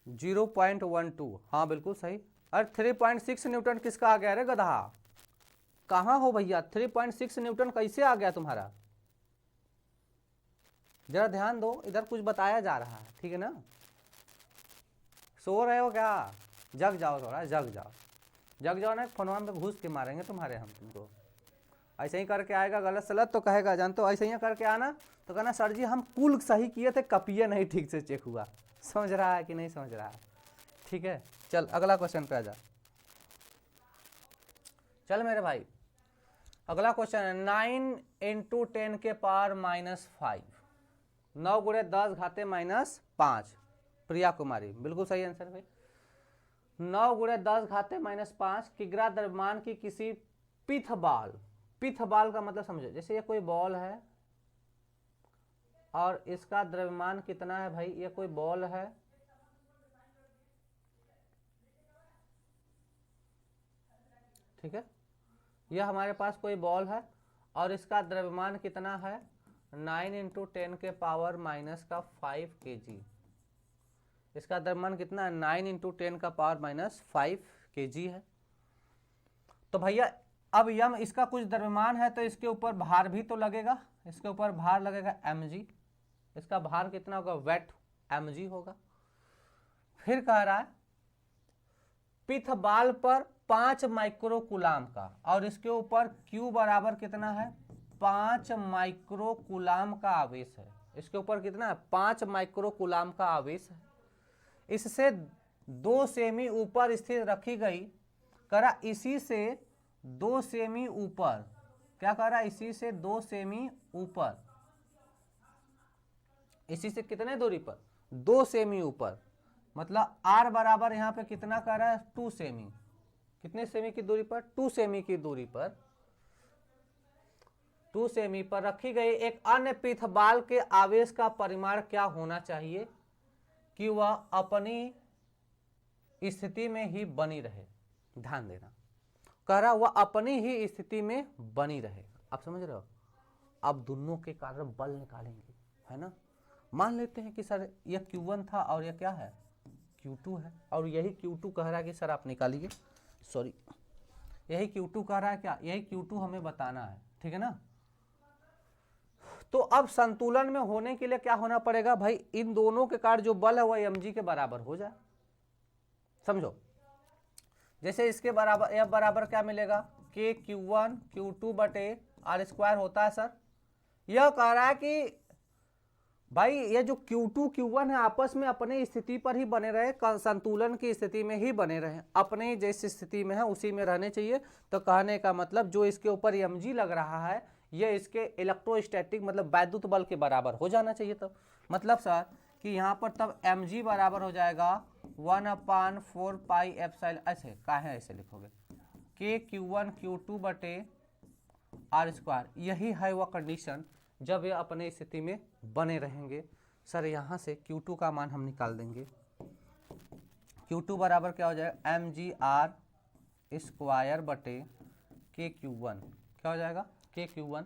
0.12, हाँ बिल्कुल सही, अरे 3.6 न्यूटन किसका आ गया रे गधा, कहाँ हो भैया, 3.6 न्यूटन कैसे आ गया तुम्हारा, जरा ध्यान दो, इधर कुछ बताया जा रहा है, ठीक है ना, सो रहे हो क्या, जग जाओ थोड़ा, जग जाओ, जग जाओ ना, फोनवा में घुस के मारेंगे तुम्हारे हम तुमको, ऐसे ही करके आएगा गलत सलत तो कहेगा, जानते हो ऐसे ही करके आना तो कहना सर जी हम कुल सही किए थे, कपिया नहीं ठीक से चेक हुआ, समझ रहा है कि नहीं समझ रहा है, ठीक है। चल अगला क्वेश्चन पे आ जा, चल मेरे भाई अगला क्वेश्चन है 9 इंटू 10 के पावर -5, 9 गुणे 10 घाते -5, प्रिया कुमारी बिल्कुल सही आंसर भाई, 9 गुणे 10 घाते -5 किग्रा द्रव्यमान की किसी पिथ बॉल, पिथ बॉल का मतलब समझो, जैसे ये कोई बॉल है और इसका द्रव्यमान कितना है भाई, ये कोई बॉल है, ठीक है, यह हमारे पास कोई बॉल है और इसका द्रव्यमान कितना है 9 इंटू 10 के पावर -5 kg, इसका द्रव्यमान कितना है 9 इंटू 10 का पावर -5 kg है। तो भैया अब यम इसका कुछ द्रव्यमान है तो इसके ऊपर भार भी तो लगेगा, इसके ऊपर भार लगेगा mg, इसका भार कितना होगा वेट mg होगा। फिर कह रहा है पिथ बॉल पर 5 माइक्रोकुलाम का और इसके ऊपर Q बराबर कितना है 5 माइक्रोकुलाम का आवेश है, इसके ऊपर कितना है 5 माइक्रोकुलाम का आवेश है, इससे 2 सेमी ऊपर स्थित रखी गई, करा इसी से 2 सेमी ऊपर, क्या कह रहा है इसी से 2 सेमी ऊपर, इसी से कितने दूरी पर 2 सेमी ऊपर, मतलब r बराबर यहाँ पे कितना कह रहा है 2 सेमी, कितने सेमी की दूरी पर 2 सेमी की दूरी पर, 2 सेमी पर रखी गई एक अन्य पिथ बॉल के आवेश का परिमाण क्या होना चाहिए कि वह अपनी स्थिति में ही बनी रहे, ध्यान देना, कह रहा वह अपनी ही स्थिति में बनी रहे, आप समझ रहे हो, अब दोनों के कारण बल निकालेंगे, है ना। मान लेते हैं कि सर यह Q1 था और यह क्या है, Q2 है, और यही Q2 कह रहा है कि सर आप निकालिए, सॉरी यही Q2 कह रहा है, क्या यही Q2 हमें बताना है, ठीक है ना। तो अब संतुलन में होने के लिए क्या होना पड़ेगा भाई, इन दोनों के कारण जो बल है वह mg के बराबर हो जाए, समझो। जैसे इसके बराबर F बराबर क्या मिलेगा, K Q1 Q2 बटे R स्क्वायर होता है सर। यह कह रहा है कि भाई ये जो Q2 Q1 है आपस में अपने स्थिति पर ही बने रहे, संतुलन की स्थिति में ही बने रहे, अपने जैसी स्थिति में है उसी में रहने चाहिए। तो कहने का मतलब जो इसके ऊपर mg लग रहा है ये इसके इलेक्ट्रोस्टैटिक मतलब वैद्युत बल के बराबर हो जाना चाहिए। तब मतलब सर कि यहाँ पर तब mg बराबर हो जाएगा 1/4 पाई एप्सिलॉन, ऐसे काहे ऐसे लिखोगे, K Q1 Q2 बटे R स्क्वायर। यही है वह कंडीशन जब ये अपने स्थिति में बने रहेंगे। सर यहाँ से Q2 का मान हम निकाल देंगे, Q2 बराबर क्या हो जाएगा, mg स्क्वायर बटे K Q1, क्या हो जाएगा, K Q1।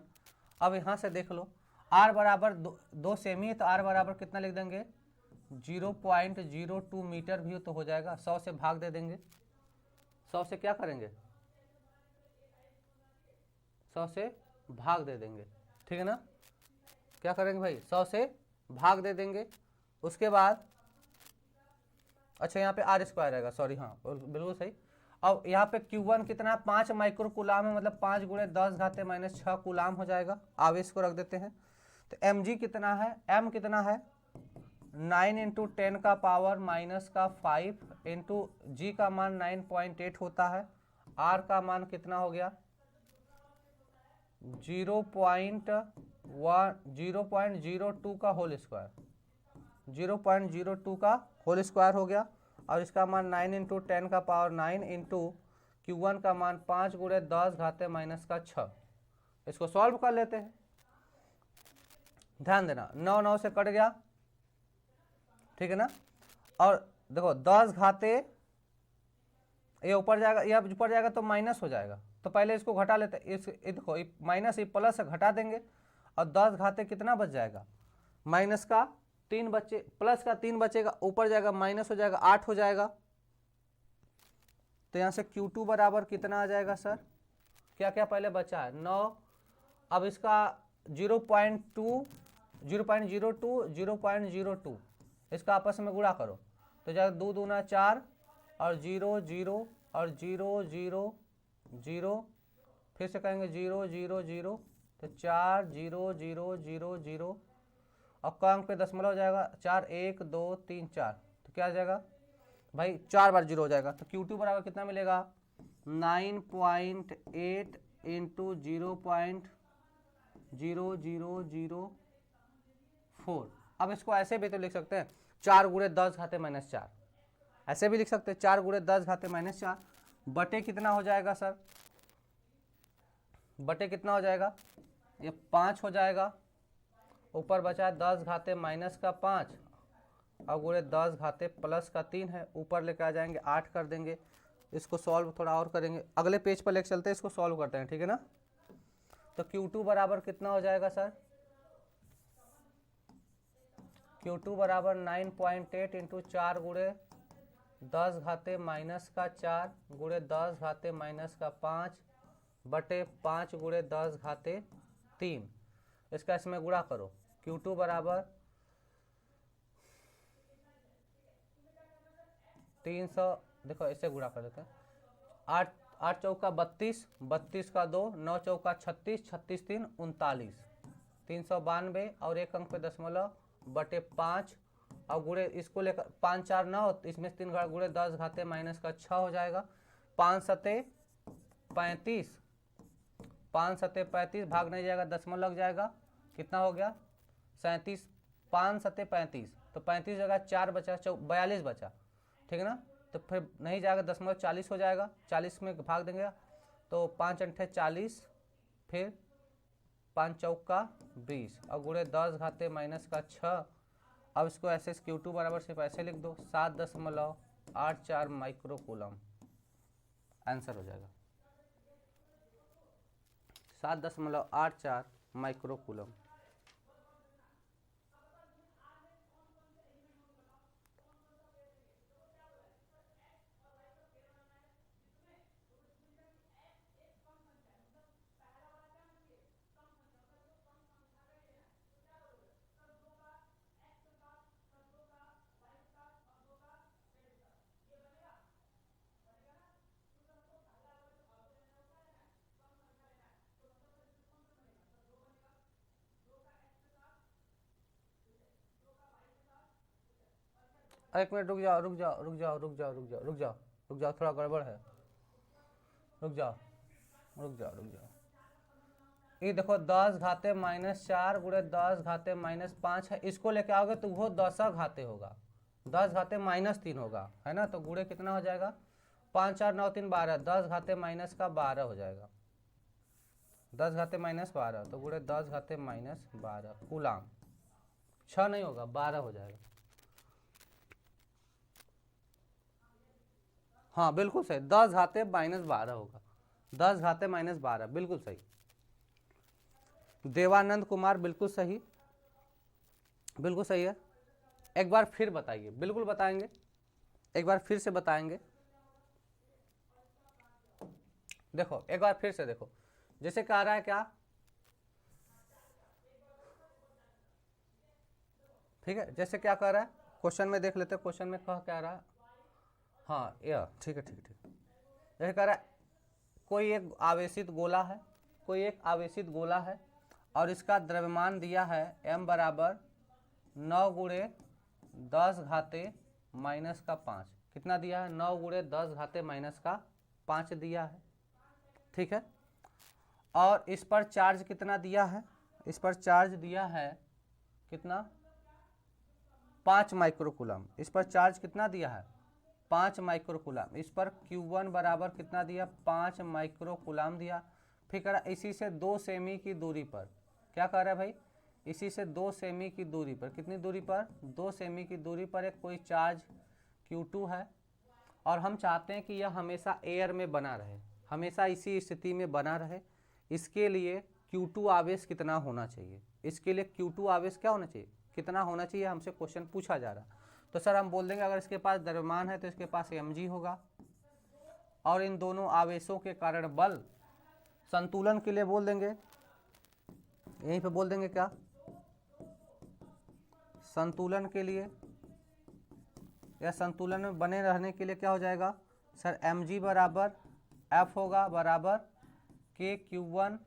अब यहाँ से देख लो R बराबर दो सेमी है तो R बराबर कितना लिख देंगे, 0.02 मीटर भी तो हो जाएगा, 100 से भाग दे देंगे, 100 से क्या करेंगे, 100 से भाग दे देंगे, ठीक है ना। क्या करेंगे भाई, 100 से भाग दे देंगे। उसके बाद अच्छा यहाँ पे R स्क्वायर आएगा, सॉरी हाँ बिल्कुल सही। अब यहाँ पे Q1 कितना, 5 माइक्रो कूलाम है, मतलब 5 गुणे 10 घाते माइनस 6 कूलाम हो जाएगा। आवेश को रख देते हैं तो mg कितना है, m कितना है 9 इंटू 10 का पावर माइनस का 5 इंटू जी का मान 9.8 होता है, r का मान कितना हो गया 0.02 का होल स्क्वायर, 0.02 का होल स्क्वायर हो गया। और इसका मान 9 इंटू 10 का पावर 9 इंटू Q1 का मान 5 गुणे 10 घाते माइनस का 6। इसको सॉल्व कर लेते हैं, ध्यान देना 9 9 से कट गया, ठीक है ना। और देखो 10 घाते ये ऊपर जाएगा, ये ऊपर जाएगा तो माइनस हो जाएगा, तो पहले इसको घटा लेते हैं। इस देखो माइनस ये प्लस से घटा देंगे और 10 घाते कितना बच जाएगा, माइनस का 3 बचे, प्लस का 3 बचेगा, ऊपर जाएगा माइनस हो जाएगा 8 हो जाएगा। तो यहाँ से Q2 बराबर कितना आ जाएगा सर, क्या क्या पहले बचा है 9, अब इसका 0.02 इसका आपस में गुणा करो तो जाएगा 2 दूना 4 और 0 0 और 0 0 0, फिर से कहेंगे 0 0 0, तो 4 0 0 0 0 और अंक पे दशमलव हो जाएगा 4 1 2 3 4, तो क्या आ जाएगा भाई 4 बार 0 हो जाएगा। तो Q2 बराबर कितना मिलेगा 9.8 इंटू 0.0004। अब इसको ऐसे भी तो लिख सकते हैं 4 गुणे 10 घाते माइनस 4, ऐसे भी लिख सकते हैं 4 गुणे 10 घाते माइनस 4 बटे कितना हो जाएगा सर, बटे कितना हो जाएगा, ये 5 हो जाएगा, ऊपर बचा 10 घाते माइनस का 5 और गुणे 10 घाते प्लस का 3 है, ऊपर लेकर आ जाएंगे 8 कर देंगे। इसको सॉल्व थोड़ा और करेंगे, अगले पेज पर लेकर चलते हैं, इसको सॉल्व करते हैं, ठीक है ना। तो Q2 बराबर कितना हो जाएगा सर, Q2 बराबर 9.8 इंटू 4 गुणे 10 घाते माइनस का 4 गुणे 10 घाते माइनस का 5 बटे 5 गुणे 10 घाते 3, इसका इसमें गुणा करो। Q2 बराबर 300, देखो इसे गुणा कर देते हैं, 8 8 चौका 32, 32 का 2, 9 चौका 36, 36 3 39, 392 और एक अंक पे दशमलव बटे 5 और गुणे इसको लेकर 5 4 9, इसमें 3 गुणे 10 घाते माइनस का 6 हो जाएगा। 5 सते 35, 5 सते 35 भाग नहीं जाएगा, दशमलव लग जाएगा, कितना हो गया 37, 5 सते 35, तो 35 जगह 4 बचा, 42 बचा, ठीक है ना। तो फिर नहीं जाएगा, दशमलव 40 हो जाएगा, 40 में भाग देंगे तो 5 अंठे 40, फिर 5 चौका 20 और गुणे 10 घाते माइनस का 6। अब इसको ऐसे Q2 बराबर सिर्फ ऐसे लिख दो 7.84 माइक्रो कूलम, आंसर हो जाएगा 7.84 माइक्रो कूलम। एक मिनट रुक जाओ रुक जाओ रुक जाओ रुक जाओ रुक जाओ रुक जाओ रुक जाओ, थोड़ा गड़बड़ है, रुक जाओ रुक जाओ रुक जाओ। ये देखो 10 घाते -4 गुणे 10 घाते -5 है, इसको लेके आओगे तो वो 10 घाते होगा, 10 घाते -3 होगा, है ना। तो गुणे कितना हो जाएगा, 5 4 9 3 12, 10 घाते -12 हो जाएगा, 10 घाते -12, तो गुणे 10 घाते -12 कूलाम। 6 नहीं होगा, 12 हो जाएगा। हाँ बिल्कुल सही, 10 घाते -12 होगा, 10 घाते -12, बिल्कुल सही। देवानंद कुमार बिल्कुल सही, बिल्कुल सही है। एक बार फिर बताइए, बिल्कुल बताएंगे, एक बार फिर से बताएंगे। देखो एक बार फिर से देखो, जैसे कह रहा है क्या, ठीक है, जैसे क्या कह रहा है क्वेश्चन में, देख लेते हैं क्वेश्चन में क्या रहा है। हाँ यह ठीक है ठीक है ठीक है। जैसे कह रहा है कोई एक आवेशित गोला है, कोई एक आवेशित गोला है और इसका द्रव्यमान दिया है m बराबर 9 गुणे 10 घाते -5। कितना दिया है, 9 गुणे 10 घाते -5 दिया है, ठीक है। और इस पर चार्ज कितना दिया है, इस पर चार्ज दिया है कितना, 5 माइक्रोकूलम। इस पर चार्ज कितना दिया है, 5 माइक्रोकूलम। इस पर Q1 बराबर कितना दिया, 5 माइक्रोकूलम दिया। फिर कह रहा इसी से 2 सेमी की दूरी पर, क्या कह रहा है भाई, इसी से 2 सेमी की दूरी पर, कितनी दूरी पर, 2 सेमी की दूरी पर एक कोई चार्ज Q2 है और हम चाहते हैं कि यह हमेशा एयर में बना रहे, हमेशा इसी स्थिति में बना रहे। इसके लिए Q2 आवेश कितना होना चाहिए, इसके लिए Q2 आवेश क्या होना चाहिए, कितना होना चाहिए, हमसे क्वेश्चन पूछा जा रहा। तो सर हम बोल देंगे अगर इसके पास द्रव्यमान है तो इसके पास mg होगा, और इन दोनों आवेशों के कारण बल, संतुलन के लिए बोल देंगे, यहीं पे बोल देंगे क्या, संतुलन के लिए या संतुलन में बने रहने के लिए क्या हो जाएगा सर, mg बराबर f होगा बराबर k Q1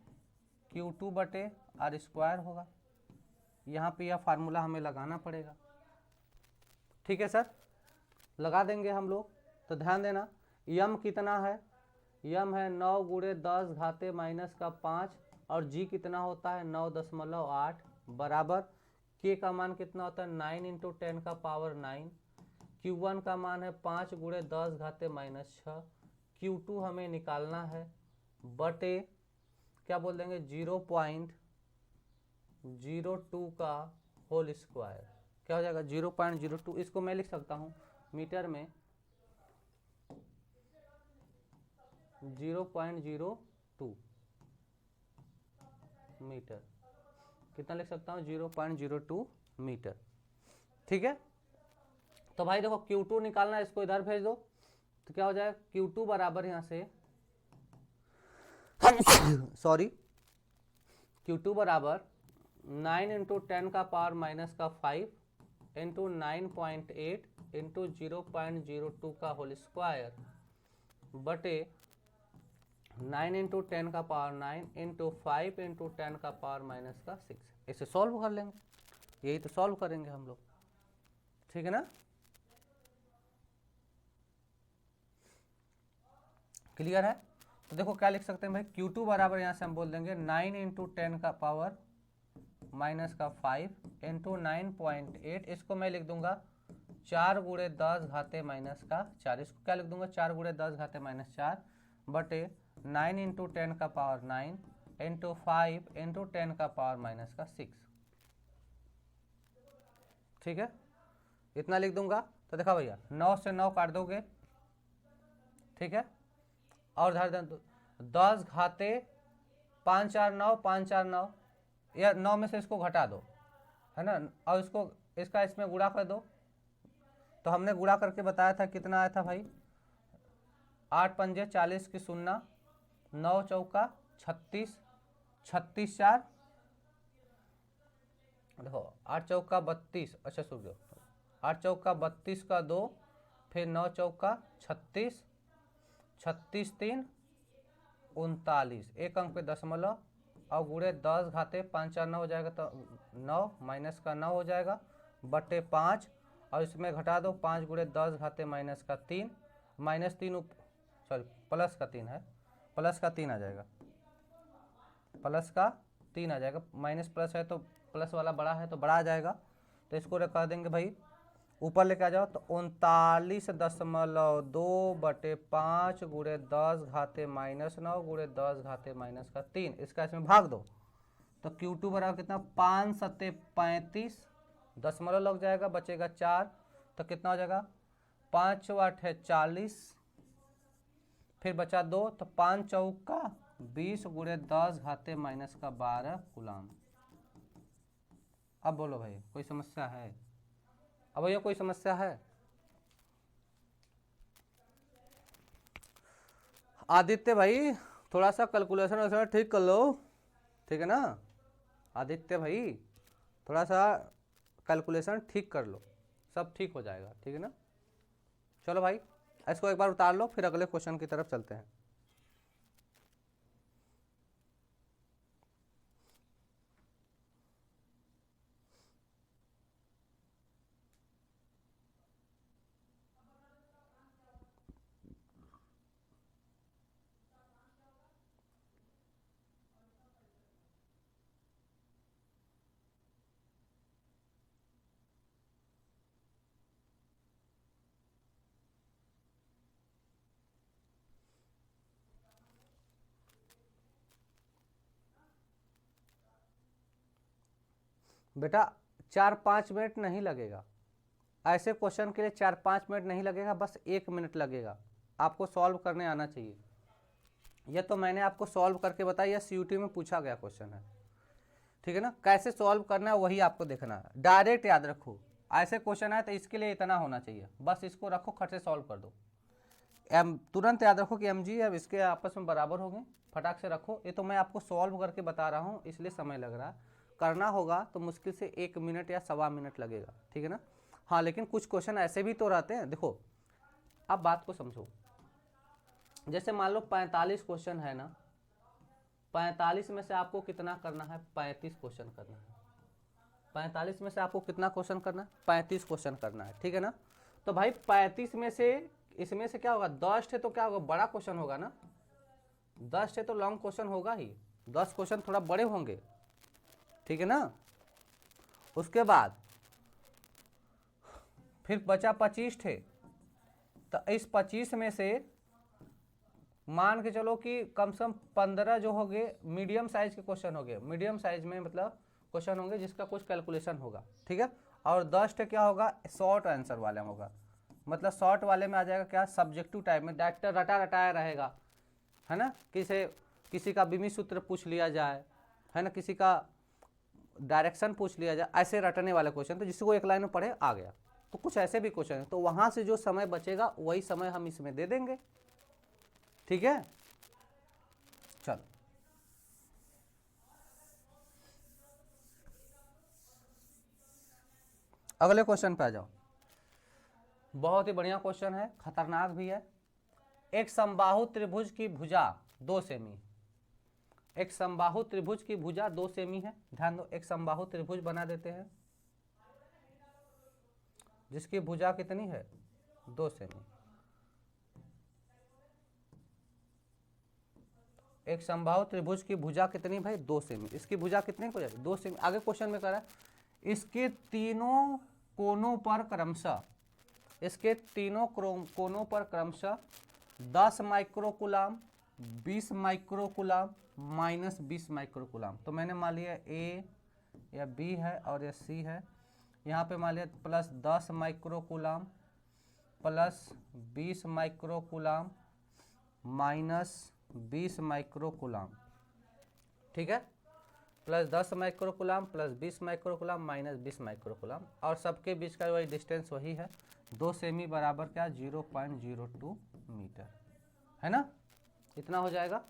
Q2 बटे r स्क्वायर होगा। यहाँ पे यह फार्मूला हमें लगाना पड़ेगा, ठीक है सर, लगा देंगे हम लोग। तो ध्यान देना यम कितना है, यम है 9 गुणे 10 घाते -5 और जी कितना होता है 9.8 बराबर के का मान कितना होता है 9 × 10 का पावर 9। Q1 का मान है 5 गुणे 10 घाते -6। Q2 हमें निकालना है बटे क्या बोल देंगे 0.02 का होल स्क्वायर, क्या हो जाएगा 0.02। इसको मैं लिख सकता हूँ मीटर में 0.02 मीटर, कितना लिख सकता हूँ 0.02 मीटर, ठीक है। तो भाई देखो Q2 निकालना है, इसको इधर भेज दो तो क्या हो जाएगा Q2 बराबर यहाँ से सॉरी Q2 बराबर 9 × 10 का पावर -5 इंटू 9.8 इंटू 0.02 का होल स्क्वायर बटे 9 × 10 का पावर 9 इंटू 5 × 10 का पावर -6। इसे सॉल्व कर लेंगे, यही तो सॉल्व करेंगे हम लोग, ठीक है ना। क्लियर है। तो देखो क्या लिख सकते हैं भाई, Q2 बराबर यहाँ से हम बोल देंगे 9 × 10 का पावर -5 इंटू 9.8, इसको मैं लिख दूंगा 4 गुणे 10 घाते -4, इसको क्या लिख दूंगा 4 गुणे 10 घाते -4 बटे 9 × 10 का पावर 9 इंटू 5 × 10 का पावर -6, ठीक है, इतना लिख दूंगा। तो देखा भैया 9 से 9 काट दोगे, ठीक है, और 10 घाते 5 4 9 5 4 9 या 9 में से इसको घटा दो, है ना, और इसको इसका इसमें गुणा कर दो। तो हमने गुणा करके बताया था कितना आया था भाई, 8 पंजे 40 की 0, 9 चौका 36, 36 4, देखो 8 चौका 32, अच्छा सुन लो, 8 चौका 32 का 2, फिर 9 चौका 36, 36 3 39, एक अंक पे दशमलव और गुणे 10 घाते 5 4 9 हो जाएगा, तो 9 माइनस का 9 हो जाएगा बटे 5, और इसमें घटा दो 5 गुणे 10 घाते माइनस का 3, माइनस 3 सॉरी प्लस का 3 है, प्लस का 3 आ जाएगा, प्लस का 3 आ जाएगा, माइनस प्लस है तो प्लस वाला बड़ा है तो बड़ा आ जाएगा। तो इसको कर देंगे भाई ऊपर लेके आ जाओ, तो 39.2 बटे 5 गुणे 10 घाते माइनस 9 गुणे 10 घाते माइनस का 3, इसका इसमें भाग दो, तो Q2 बराबर कितना, 5 सत्ते 35, दशमलव लग जाएगा, बचेगा 4, तो कितना हो जाएगा, 5 8 है 40, फिर बचा 2, तो 5 चौका 20 गुणे 10 घाते माइनस का 12 कूलम। अब बोलो भाई कोई समस्या है? अब भैया कोई समस्या है? आदित्य भाई थोड़ा सा कैलकुलेशन वैसा ठीक कर लो, ठीक है ना, आदित्य भाई थोड़ा सा कैलकुलेशन ठीक कर लो, सब ठीक हो जाएगा, ठीक है ना। चलो भाई इसको एक बार उतार लो, फिर अगले क्वेश्चन की तरफ चलते हैं। बेटा 4-5 मिनट नहीं लगेगा, ऐसे क्वेश्चन के लिए 4-5 मिनट नहीं लगेगा, बस 1 मिनट लगेगा, आपको सॉल्व करने आना चाहिए। यह तो मैंने आपको सॉल्व करके बताया, यह CUT में पूछा गया क्वेश्चन है, ठीक है ना। कैसे सॉल्व करना है वही आपको देखना है, डायरेक्ट याद रखो, ऐसे क्वेश्चन है तो इसके लिए इतना होना चाहिए, बस इसको रखो खट से सॉल्व कर दो। तुरंत याद रखो कि MG अब इसके आपस में बराबर होंगे, फटाक से रखो। ये तो मैं आपको सॉल्व करके बता रहा हूँ इसलिए समय लग रहा है, करना होगा तो मुश्किल से 1 मिनट या 1.25 मिनट लगेगा, ठीक है ना। हाँ लेकिन कुछ क्वेश्चन ऐसे भी तो रहते हैं, देखो अब बात को समझो, जैसे मान लो 45 क्वेश्चन है ना, 45 में से आपको कितना करना है, 35 क्वेश्चन करना है, 45 में से आपको कितना क्वेश्चन करना है, 35 क्वेश्चन करना है, ठीक है ना। तो भाई 35 में से इसमें से क्या होगा, 10 है तो क्या होगा, बड़ा क्वेश्चन होगा ना, 10 है तो लॉन्ग क्वेश्चन होगा ही, 10 क्वेश्चन थोड़ा बड़े होंगे, ठीक है ना। उसके बाद फिर बचा 25 थे, तो इस 25 में से मान के चलो कि कम से कम 15 जो होंगे मीडियम साइज के क्वेश्चन होंगे, मीडियम साइज में मतलब क्वेश्चन होंगे जिसका कुछ कैलकुलेशन होगा, ठीक है। और 10 क्या होगा, शॉर्ट आंसर वाले में होगा, मतलब शॉर्ट वाले में आ जाएगा क्या, सब्जेक्टिव टाइप में, डायरेक्ट रटा रटाया रहेगा, है ना, किसी का विमी सूत्र पूछ लिया जाए, है ना, किसी का डायरेक्शन पूछ लिया जाए, ऐसे रटने वाले क्वेश्चन, तो जिसको एक लाइन में पढ़े आ गया, तो कुछ ऐसे भी क्वेश्चन है, तो वहां से जो समय बचेगा वही समय हम इसमें दे देंगे, ठीक है। चलो अगले क्वेश्चन पे आ जाओ, बहुत ही बढ़िया क्वेश्चन है, खतरनाक भी है। एक समबाहु त्रिभुज की भुजा 2 सेमी, एक समबाहु त्रिभुज की भुजा 2 सेमी है, ध्यान दो, एक समबाहु त्रिभुज बना देते हैं जिसकी भुजा कितनी है, 2 सेमी। एक समबाहु त्रिभुज की भुजा कितनी भाई, 2 सेमी, इसकी भुजा कितनी हो जाएगी, 2 सेमी। आगे क्वेश्चन में कह रहा है इसके तीनों कोनों पर क्रमशः, इसके तीनों कोनों पर क्रमशः 10 माइक्रोकुलाम, 20 माइक्रोकुलाम, -20 माइक्रोकुलाम। तो मैंने मान लिया A या B है और या C है, यहाँ पे मान लिया +10 माइक्रोकुलाम, +20 माइक्रोकुलाम, -20 माइक्रोकुलाम, ठीक है। Plus 10 microcoulomb plus 20 microcoulomb minus 20 microcoulomb, और सबके बीच का वही डिस्टेंस वही है 2 सेमी बराबर क्या 0.02 मीटर, है ना। इतना हो जाएगा।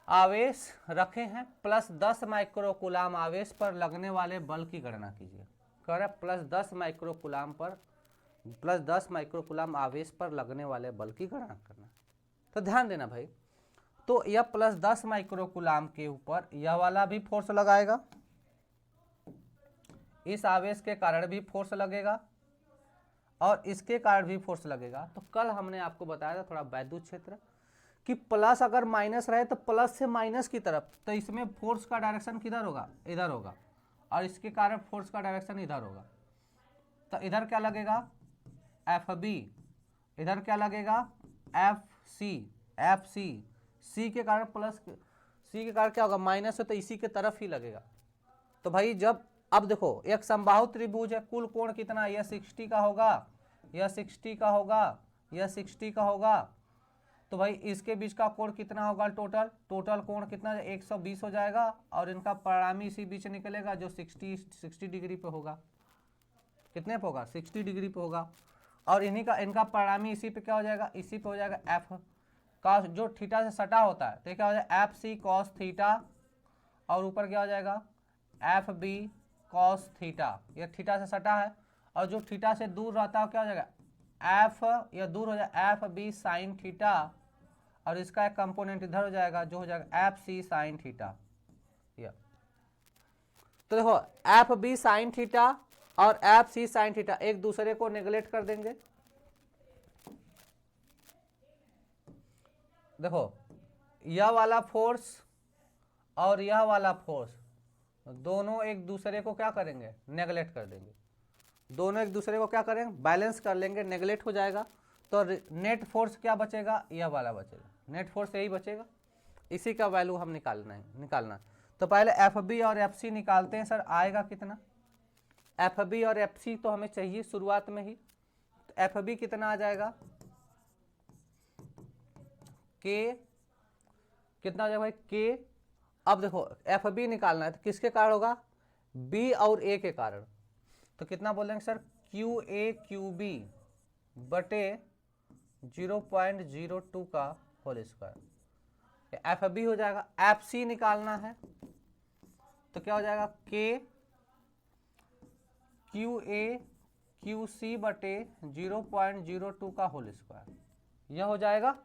आवेश रखे हैं प्लस 10 माइक्रोकुलाम आवेश पर लगने वाले बल की गणना कीजिए। कह रहा है प्लस 10 माइक्रोकुलाम आवेश पर लगने वाले बल की गणना करना। तो ध्यान देना भाई, तो यह प्लस 10 माइक्रोकुलाम के ऊपर यह वाला भी फोर्स लगाएगा, इस आवेश के कारण भी फोर्स लगेगा और इसके कारण भी फोर्स लगेगा। तो कल हमने आपको बताया था थोड़ा वैद्युत क्षेत्र कि प्लस अगर माइनस रहे तो प्लस से माइनस की तरफ, तो इसमें फोर्स का डायरेक्शन किधर होगा, इधर होगा, और इसके कारण फोर्स का डायरेक्शन इधर होगा। तो इधर क्या लगेगा एफ बी, इधर क्या लगेगा एफ सी, सी के कारण प्लस, सी के कारण क्या होगा माइनस है, तो इसी के तरफ ही लगेगा। तो भाई जब अब देखो एक समबाहु त्रिभुज है, कुल कोण कितना, यह 60 का होगा, यह 60 का होगा, यह 60 का होगा, तो भाई इसके बीच का कोण कितना होगा, टोटल कोण कितना 120 हो जाएगा, और इनका परिणामी इसी बीच निकलेगा जो 60 डिग्री पे होगा। कितने पे होगा 60 डिग्री पे होगा, और इनका परिणामी इसी पे क्या हो जाएगा, इसी पे हो जाएगा एफ का जो थीटा से सटा होता है, तो क्या हो जाएगा एफ सी कॉस थीटा, और ऊपर क्या हो जाएगा एफ बी कॉस थीटा, ये थीटा से सटा है, और जो थीटा से दूर रहता है क्या हो जाएगा एफ, यह दूर हो जाएगा एफ बी साइन थीटा, और इसका एक कंपोनेंट इधर हो जाएगा जो हो जाएगा एफ सी साइन थीटा। तो देखो एफ बी साइन थीटा और एफ सी साइन थीटा एक दूसरे को नेगलेक्ट कर देंगे। देखो यह वाला फोर्स और यह वाला फोर्स दोनों एक दूसरे को क्या करेंगे, नेगलेक्ट कर देंगे, दोनों एक दूसरे को क्या करेंगे, बैलेंस कर लेंगे, नेगलेक्ट हो जाएगा। तो नेट फोर्स क्या बचेगा, यह वाला बचेगा, नेट फोर्स यही बचेगा, इसी का वैल्यू हम निकालना। तो पहले एफ बी और एफ सी निकालते हैं। सर आएगा कितना, एफ बी और एफ सी तो हमें चाहिए शुरुआत में ही, तो एफ बी कितना आ जाएगा के, कितना आ जाएगा भाई के। अब देखो एफ बी निकालना है तो किसके कारण होगा, बी और ए के कारण, तो कितना बोलेंगे sir Q A Q B बटे 0.02 का होल स्क्वायर, एफ बी हो जाएगा। एफ सी निकालना है तो क्या हो जाएगा K Q A Q C बटे 0.02 का होल स्क्वायर, यह हो जाएगा।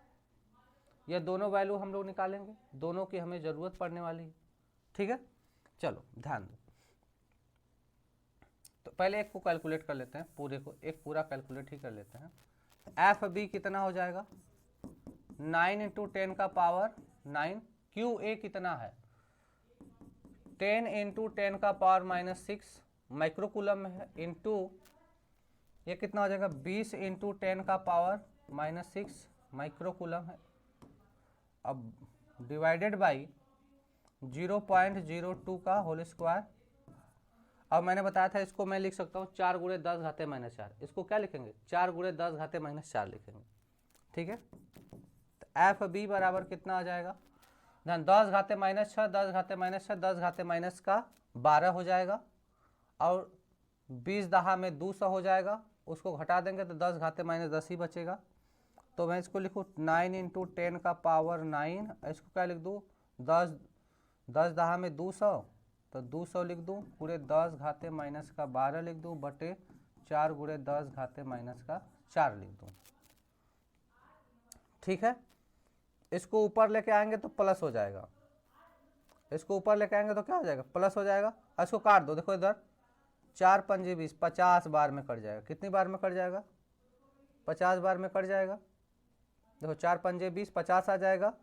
यह दोनों वैल्यू हम लोग निकालेंगे, दोनों की हमें जरूरत पड़ने वाली है, ठीक है। चलो ध्यान दो, तो पहले एक को कैलकुलेट कर लेते हैं, पूरे को एक पूरा कैलकुलेट ही कर लेते हैं। एफ बी कितना हो जाएगा 9 इंटू 10 का पावर 9, क्यू ए कितना है 10 इंटू 10 का पावर -6 माइक्रोकूलम में है, इंटू ये कितना हो जाएगा 20 इंटू 10 का पावर -6 माइक्रोकूलम है, अब डिवाइडेड बाई 0.02 का होल स्क्वायर। अब मैंने बताया था इसको मैं लिख सकता हूँ 4 × 10 घाते -4, इसको क्या लिखेंगे 4 × 10 घाते -4 लिखेंगे, ठीक है। तो एफ बी बराबर कितना आ जाएगा, 10 घाते -6, 10 घाते -6, 10 घाते माइनस का 12 हो जाएगा, और 20 दहा में 200 हो जाएगा, उसको घटा देंगे तो 10 घाते -10 ही बचेगा। तो मैं इसको लिखूँ 9 इंटू 10 का पावर 9, इसको क्या लिख दूँ 10 दहा में 200, तो 200 लिख दूँ, पूरे 10 घाते माइनस का 12 लिख दूँ, बटे 4 × 10 घाते माइनस का 4 लिख दूँ, ठीक है। इसको ऊपर लेके आएंगे तो प्लस हो जाएगा, इसको ऊपर लेके आएंगे तो क्या हो जाएगा प्लस हो जाएगा, इसको काट दो, देखो इधर 4 × 5 = 20, 50 बार में कट जाएगा, कितनी बार में कट जाएगा 50 बार में कट जाएगा। देखो 4 × 5 = 20, 50 आ जाएगा,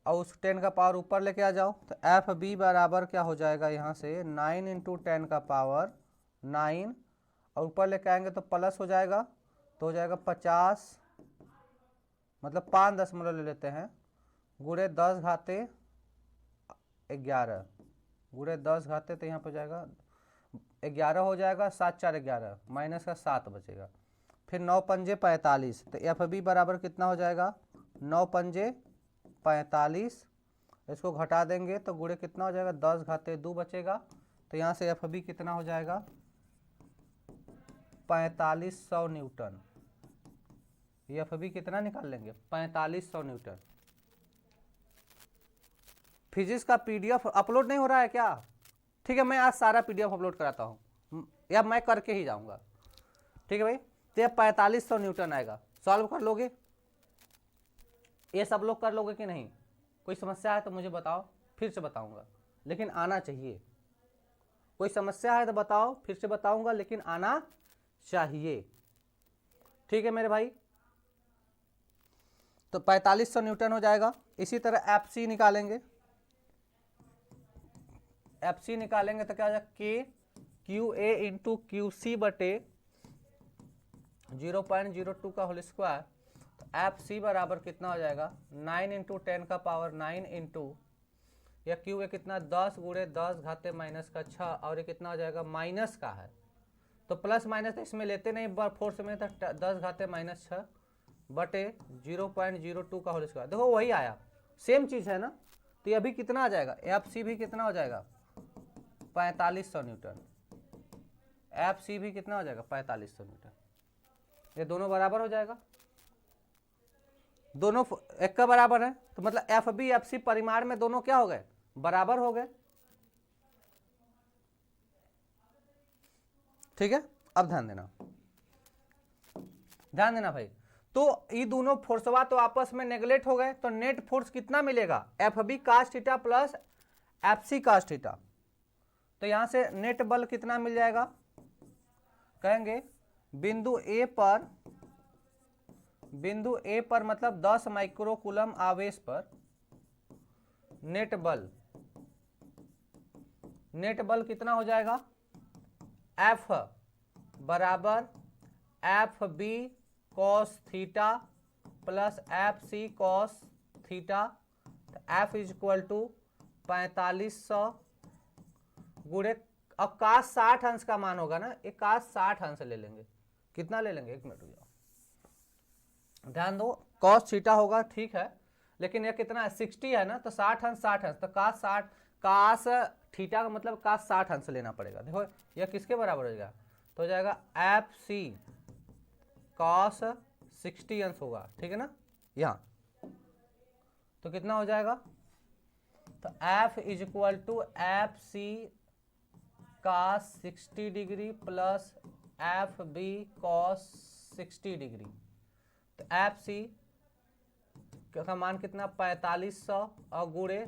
और उस 10 का पावर ऊपर लेके आ जाओ, तो एफ बी बराबर क्या हो जाएगा यहाँ से 9 इंटू 10 का पावर 9, और ऊपर लेके आएंगे तो प्लस हो जाएगा, तो हो जाएगा 50, मतलब 5 दशमलव ले लेते हैं, गुणे 10 घाते 11, गुणे 10 घाते, तो यहाँ पर जाएगा 11 हो जाएगा, 7 × 4 = 11, माइनस का 7 बचेगा, फिर 9 × 5 = 45, तो एफ बी बराबर कितना हो जाएगा 9 × 5 = 45, इसको घटा देंगे तो गुणे कितना हो जाएगा, 10 घाते 2 बचेगा। तो यहाँ से एफ बी कितना हो जाएगा, 4500 न्यूटन। एफ बी कितना निकाल लेंगे, 4500 न्यूटन। फिजिक्स का पीडीएफ अपलोड नहीं हो रहा है क्या? ठीक है, मैं आज सारा पीडीएफ अपलोड कराता हूँ, या मैं करके ही जाऊँगा। ठीक है भाई, तो 4500 न्यूटन आएगा। सॉल्व कर लोगे? ये सब लोग कर लोगे कि नहीं? कोई समस्या है तो मुझे बताओ, फिर से बताऊंगा, लेकिन आना चाहिए। कोई समस्या है तो बताओ, फिर से बताऊंगा, लेकिन आना चाहिए। ठीक है मेरे भाई, तो 4500 न्यूटन हो जाएगा। इसी तरह एफ सी निकालेंगे। एफ सी निकालेंगे तो क्या हो जाएगा, K Q A into Q C बटे 0.02 का होल स्क्वायर। तो एफ सी बराबर कितना हो जाएगा, 9 इंटू 10 का पावर 9 इंटू, या क्यू ए कितना, 10 गुणे 10 घाते माइनस का 6, और ये कितना हो जाएगा, माइनस का है तो प्लस माइनस तो इसमें लेते नहीं, फोर्स में था 10 घाते माइनस 6 बटे 0.02 का होल स्क्वायर। देखो वही आया, सेम चीज़ है ना। तो ये भी कितना आ जाएगा, एफ सी भी कितना हो जाएगा, 4500 न्यूटन। एफ सी भी कितना हो जाएगा, 4500 न्यूटन। ये दोनों बराबर हो जाएगा, दोनों एक का बराबर है, तो मतलब एफ बी एफ सी परिमाण में दोनों क्या हो गए, बराबर हो गए। ठीक है, अब ध्यान देना, ध्यान देना भाई। तो ये दोनों फोर्सवा तो आपस में नेगलेक्ट हो गए, तो नेट फोर्स कितना मिलेगा, F B cos theta plus F C cos theta. तो यहां से नेट बल कितना मिल जाएगा, कहेंगे बिंदु ए पर मतलब 10 माइक्रो कूलम आवेश पर नेट बल कितना हो जाएगा, एफ बराबर F B cos theta plus F C cos theta. F is equal to 4500 गुणे, अब कास 60 अंश का मान होगा ना, एक कास 60 अंश ले लेंगे। कितना ले लेंगे, एक मिनट रुक जाओ, ध्यान दो। कॉस थीटा होगा, ठीक है, लेकिन यह कितना है, 60 है ना, तो 60 अंश 60 अंश, तो कास 60, कास थीटा का मतलब कास 60 अंश लेना पड़ेगा। देखो यह किसके बराबर हो जाएगा, तो हो जाएगा एफ सी कॉस 60 अंश होगा, ठीक है ना। यहाँ तो कितना हो जाएगा, तो F is equal to F C cos 60 degree plus F B cos 60 degree. तो एफ सी का मान कितना, 4500, और गुणे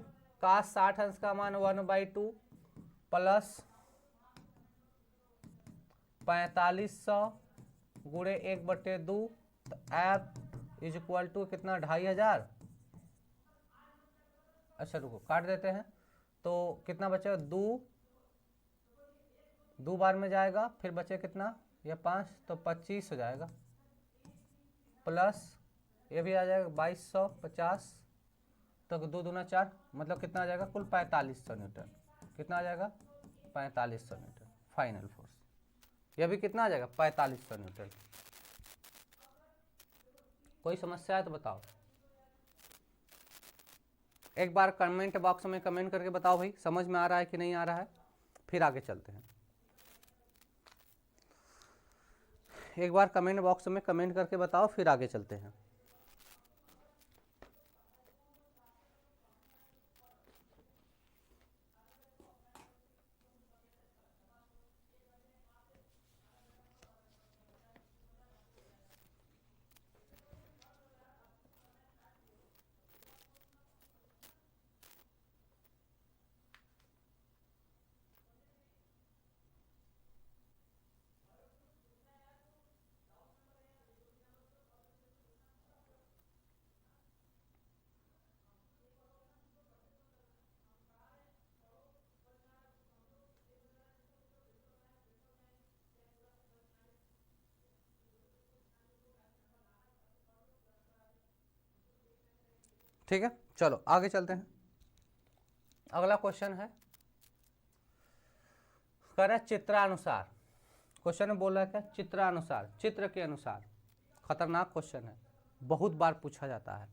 कास 60 अंश का मान 1/2 प्लस 4500 गुणे 1/2। तो एफ इज इक्वल टू कितना, 2500। अच्छा रुको काट देते हैं, तो कितना बचेगा, दो बार में जाएगा, फिर बचे कितना, ये 5, तो 25 हो जाएगा, प्लस ये भी आ जाएगा 2250, तो 2 दूना 4, मतलब कितना आ जाएगा, कुल 4500 न्यूटन। कितना आ जाएगा, 4500 न्यूटन फाइनल फोर्स। यह भी कितना आ जाएगा, 4500 न्यूटन। कोई समस्या है तो बताओ, एक बार कमेंट बॉक्स में कमेंट करके बताओ भाई, समझ में आ रहा है कि नहीं आ रहा है, फिर आगे चलते हैं। एक बार कमेंट बॉक्स में कमेंट करके बताओ, फिर आगे चलते हैं। ठीक है, चलो आगे चलते हैं। अगला क्वेश्चन है, कह रहा है चित्रानुसार। क्वेश्चन में बोल रहा है क्या, चित्रानुसार, चित्र के अनुसार। खतरनाक क्वेश्चन है, बहुत बार पूछा जाता है।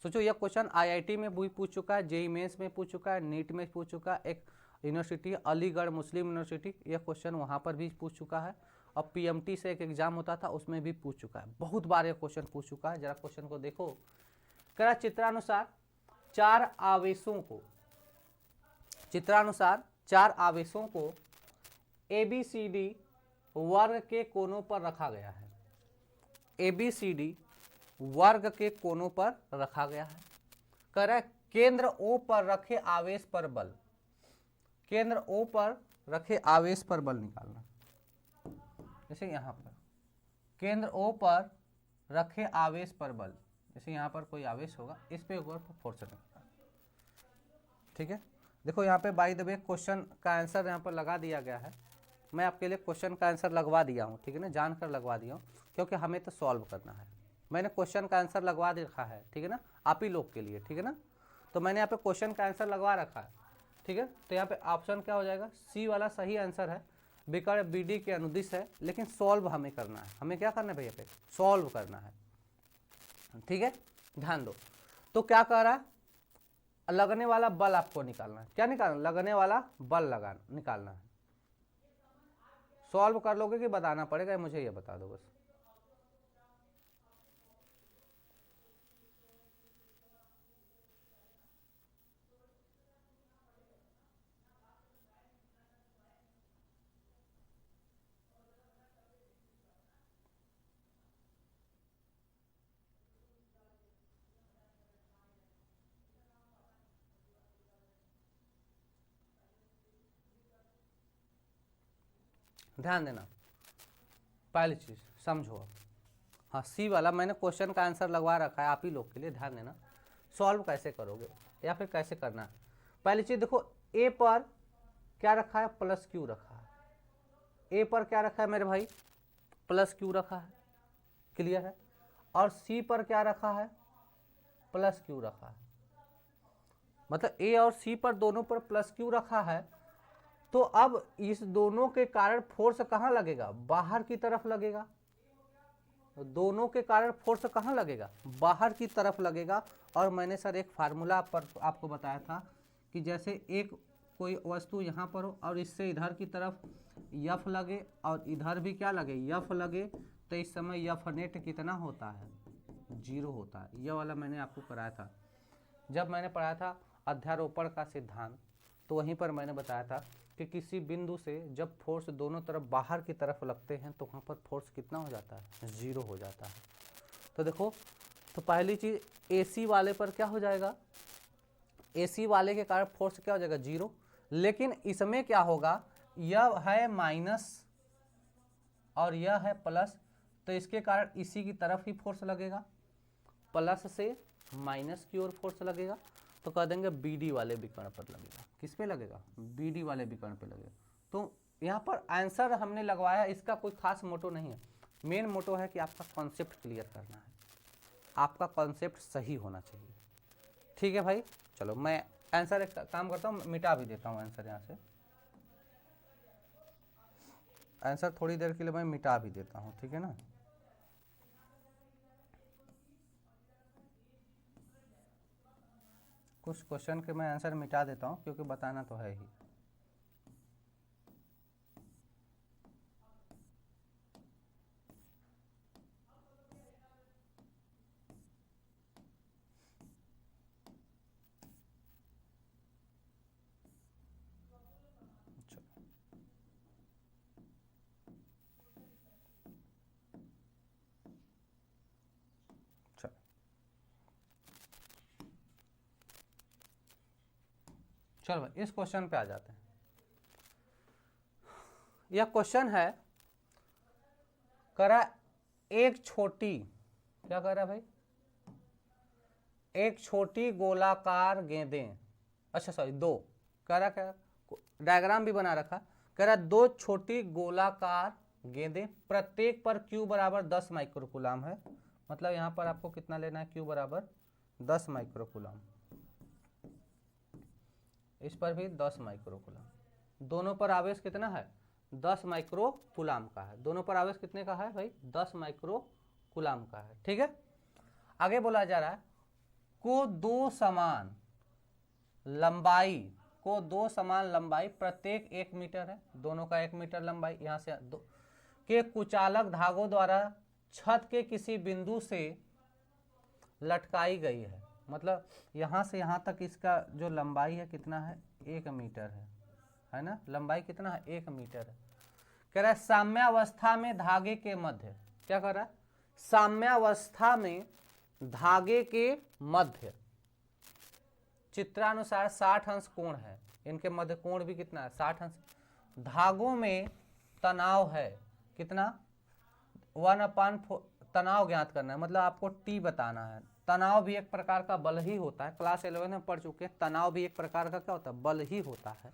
सोचो यह क्वेश्चन आईआईटी में भी पूछ चुका है, जेईई मेंस में पूछ चुका है, नीट में पूछ चुका है, एक यूनिवर्सिटी अलीगढ़ मुस्लिम यूनिवर्सिटी, यह क्वेश्चन वहाँ पर भी पूछ चुका है, और पीएमटी से एक एग्जाम होता था उसमें भी पूछ चुका है, बहुत बार यह क्वेश्चन पूछ चुका है। जरा क्वेश्चन को देखो, कह रहा चित्रानुसार चार आवेशों को ABCD वर्ग के कोनों पर रखा गया है। ABCD वर्ग के कोनों पर रखा गया है। कह रहा है केंद्र O पर रखे आवेश पर बल, केंद्र O पर रखे आवेश पर बल निकालना। जैसे यहाँ पर केंद्र O पर रखे आवेश पर बल, जैसे यहाँ पर कोई आवेश होगा, इस पे एक बार फोर्स लगेगा। ठीक है, देखो यहाँ पे बाय द वे क्वेश्चन का आंसर यहाँ पर लगा दिया गया है। मैं आपके लिए क्वेश्चन का आंसर लगवा दिया हूँ, ठीक है ना, जानकर लगवा दिया हूँ, क्योंकि हमें तो सॉल्व करना है। मैंने क्वेश्चन का आंसर लगवा दे रखा है, ठीक है ना, आप ही लोग के लिए, ठीक है ना। तो मैंने यहाँ पे क्वेश्चन का आंसर लगवा रखा है, ठीक है। तो यहाँ पे ऑप्शन क्या हो जाएगा, सी वाला सही आंसर है, विकर्ण BD के अनुदिश है, लेकिन सॉल्व हमें करना है। हमें क्या करना है भैया, पे सॉल्व करना है, ठीक है, ध्यान दो। तो क्या कह रहा है, लगने वाला बल आपको निकालना है। क्या निकालना, लगने वाला बल निकालना है। सॉल्व कर लोगे कि बताना पड़ेगा, मुझे ये बता दो बस। ध्यान देना, पहली चीज समझो आप। हाँ, सी वाला मैंने क्वेश्चन का आंसर लगवा रखा है आप ही लोग के लिए, ध्यान देना। सॉल्व कैसे करोगे या फिर कैसे करना है, पहली चीज देखो, ए पर क्या रखा है, प्लस क्यू रखा है। ए पर क्या रखा है मेरे भाई, प्लस क्यू रखा है, क्लियर है। और सी पर क्या रखा है, प्लस क्यू रखा है। मतलब ए और सी पर दोनों पर प्लस क्यू रखा है। तो अब इस दोनों के कारण फोर्स कहाँ लगेगा, बाहर की तरफ लगेगा। दोनों के कारण फोर्स कहाँ लगेगा, बाहर की तरफ लगेगा। और मैंने सर एक फार्मूला पर आपको बताया था कि जैसे एक कोई वस्तु यहाँ पर हो और इससे इधर की तरफ यफ लगे और इधर भी क्या लगे, यफ लगे, तो इस समय यफ नेट कितना होता है, 0 होता है। यह वाला मैंने आपको कराया था जब मैंने पढ़ाया था अध्यारोपण का सिद्धांत। तो वहीं पर मैंने बताया था कि किसी बिंदु से जब फोर्स दोनों तरफ बाहर की तरफ लगते हैं तो वहाँ पर फोर्स कितना हो जाता है, 0 हो जाता है। तो देखो, तो पहली चीज AC वाले पर क्या हो जाएगा, AC वाले के कारण फोर्स क्या हो जाएगा, 0। लेकिन इसमें क्या होगा, यह है माइनस और यह है प्लस, तो इसके कारण इसी की तरफ ही फोर्स लगेगा, प्लस से माइनस की ओर फोर्स लगेगा। तो कह देंगे BD वाले विकर्ण पर लगेगा। किस पे लगेगा, BD वाले विकर्ण पे लगेगा। तो यहाँ पर आंसर हमने लगवाया, इसका कोई खास मोटो नहीं है। मेन मोटो है कि आपका कॉन्सेप्ट क्लियर करना है, आपका कॉन्सेप्ट सही होना चाहिए, ठीक है भाई। चलो मैं आंसर एक काम करता हूँ, मिटा भी देता हूँ आंसर यहाँ से। आंसर थोड़ी देर के लिए मैं मिटा भी देता हूँ, ठीक है ना। कुछ क्वेश्चन के मैं आंसर मिटा देता हूँ क्योंकि बताना तो है ही। चलो भाई इस क्वेश्चन पे आ जाते हैं। यह क्वेश्चन है, करा एक छोटी, क्या कह रहा है भाई, एक छोटी गोलाकार गेंदें, अच्छा सॉरी दो, कह रहा क्या, डायग्राम भी बना रखा, कह रहा दो छोटी गोलाकार गेंदें, प्रत्येक पर Q बराबर 10 माइक्रोकूलम है। मतलब यहाँ पर आपको कितना लेना है, Q बराबर 10 माइक्रोकूलम, इस पर भी 10 माइक्रोकूलम। दोनों पर आवेश कितना है, 10 माइक्रोकूलम का है। दोनों पर आवेश कितने का है भाई, 10 माइक्रोकूलम का है, ठीक है। आगे बोला जा रहा है को दो समान लंबाई प्रत्येक 1 मीटर है, दोनों का 1 मीटर लंबाई, यहाँ से दो के कुचालक धागों द्वारा छत के किसी बिंदु से लटकाई गई है। मतलब यहाँ से यहाँ तक इसका जो लंबाई है कितना है, 1 मीटर है ना, लंबाई कितना है, 1 मीटर है। कह रहा है साम्यावस्था में धागे के मध्य, क्या कर रहा है, साम्यावस्था में धागे के मध्य चित्रानुसार 60 अंश कोण है, इनके मध्य कोण भी कितना है, 60 अंश। धागों में तनाव है कितना, 1/4, तनाव ज्ञात करना है, मतलब आपको टी बताना है। तनाव भी एक प्रकार का बल ही होता है, क्लास 11 में पढ़ चुके हैं, तनाव भी एक प्रकार का क्या होता है, बल ही होता है।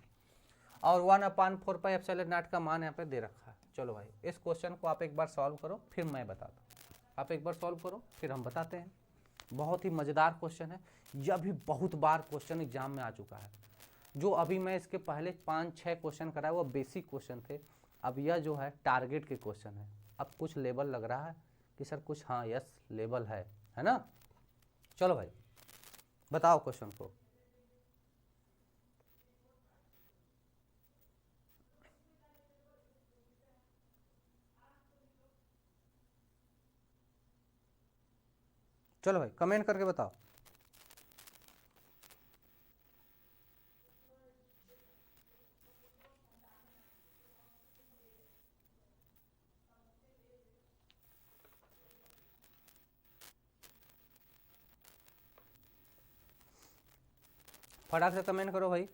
और 1/4 पाई एप्सिलॉन नॉट का मान यहाँ पे दे रखा है। चलो भाई इस क्वेश्चन को आप एक बार सॉल्व करो, फिर मैं बताता हूँ। आप एक बार सॉल्व करो फिर हम बताते हैं। बहुत ही मज़ेदार क्वेश्चन है, यह भी बहुत बार क्वेश्चन एग्जाम में आ चुका है। जो अभी मैं इसके पहले 5-6 क्वेश्चन कराया वो बेसिक क्वेश्चन थे, अब यह जो है टारगेट के क्वेश्चन है। अब कुछ लेवल लग रहा है कि सर कुछ, हाँ यस लेवल है ना। चलो भाई बताओ क्वेश्चन को। चलो भाई कमेंट करके बताओ। फटाक से कमेंट करो भाई।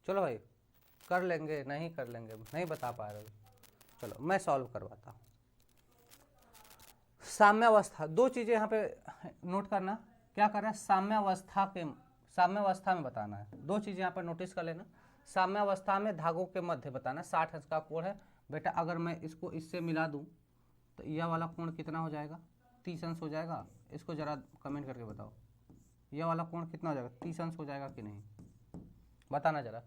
चलो भाई कर लेंगे, नहीं कर लेंगे, नहीं बता पा रहे हो, चलो मैं सॉल्व करवाता हूँ। साम्यावस्था, दो चीज़ें यहाँ पे नोट करना, क्या कर रहे हैं, साम्यावस्था में बताना है। दो चीज़ें यहाँ पर नोटिस कर लेना, साम्यावस्था में धागों के मध्य बताना, 60 अंश का कोण है। बेटा अगर मैं इसको इससे मिला दूँ तो यह वाला कोण कितना हो जाएगा, 30 अंश हो जाएगा। इसको जरा कमेंट करके बताओ, यह वाला कोण कितना हो जाएगा, 30 अंश हो जाएगा कि नहीं, बताना जरा।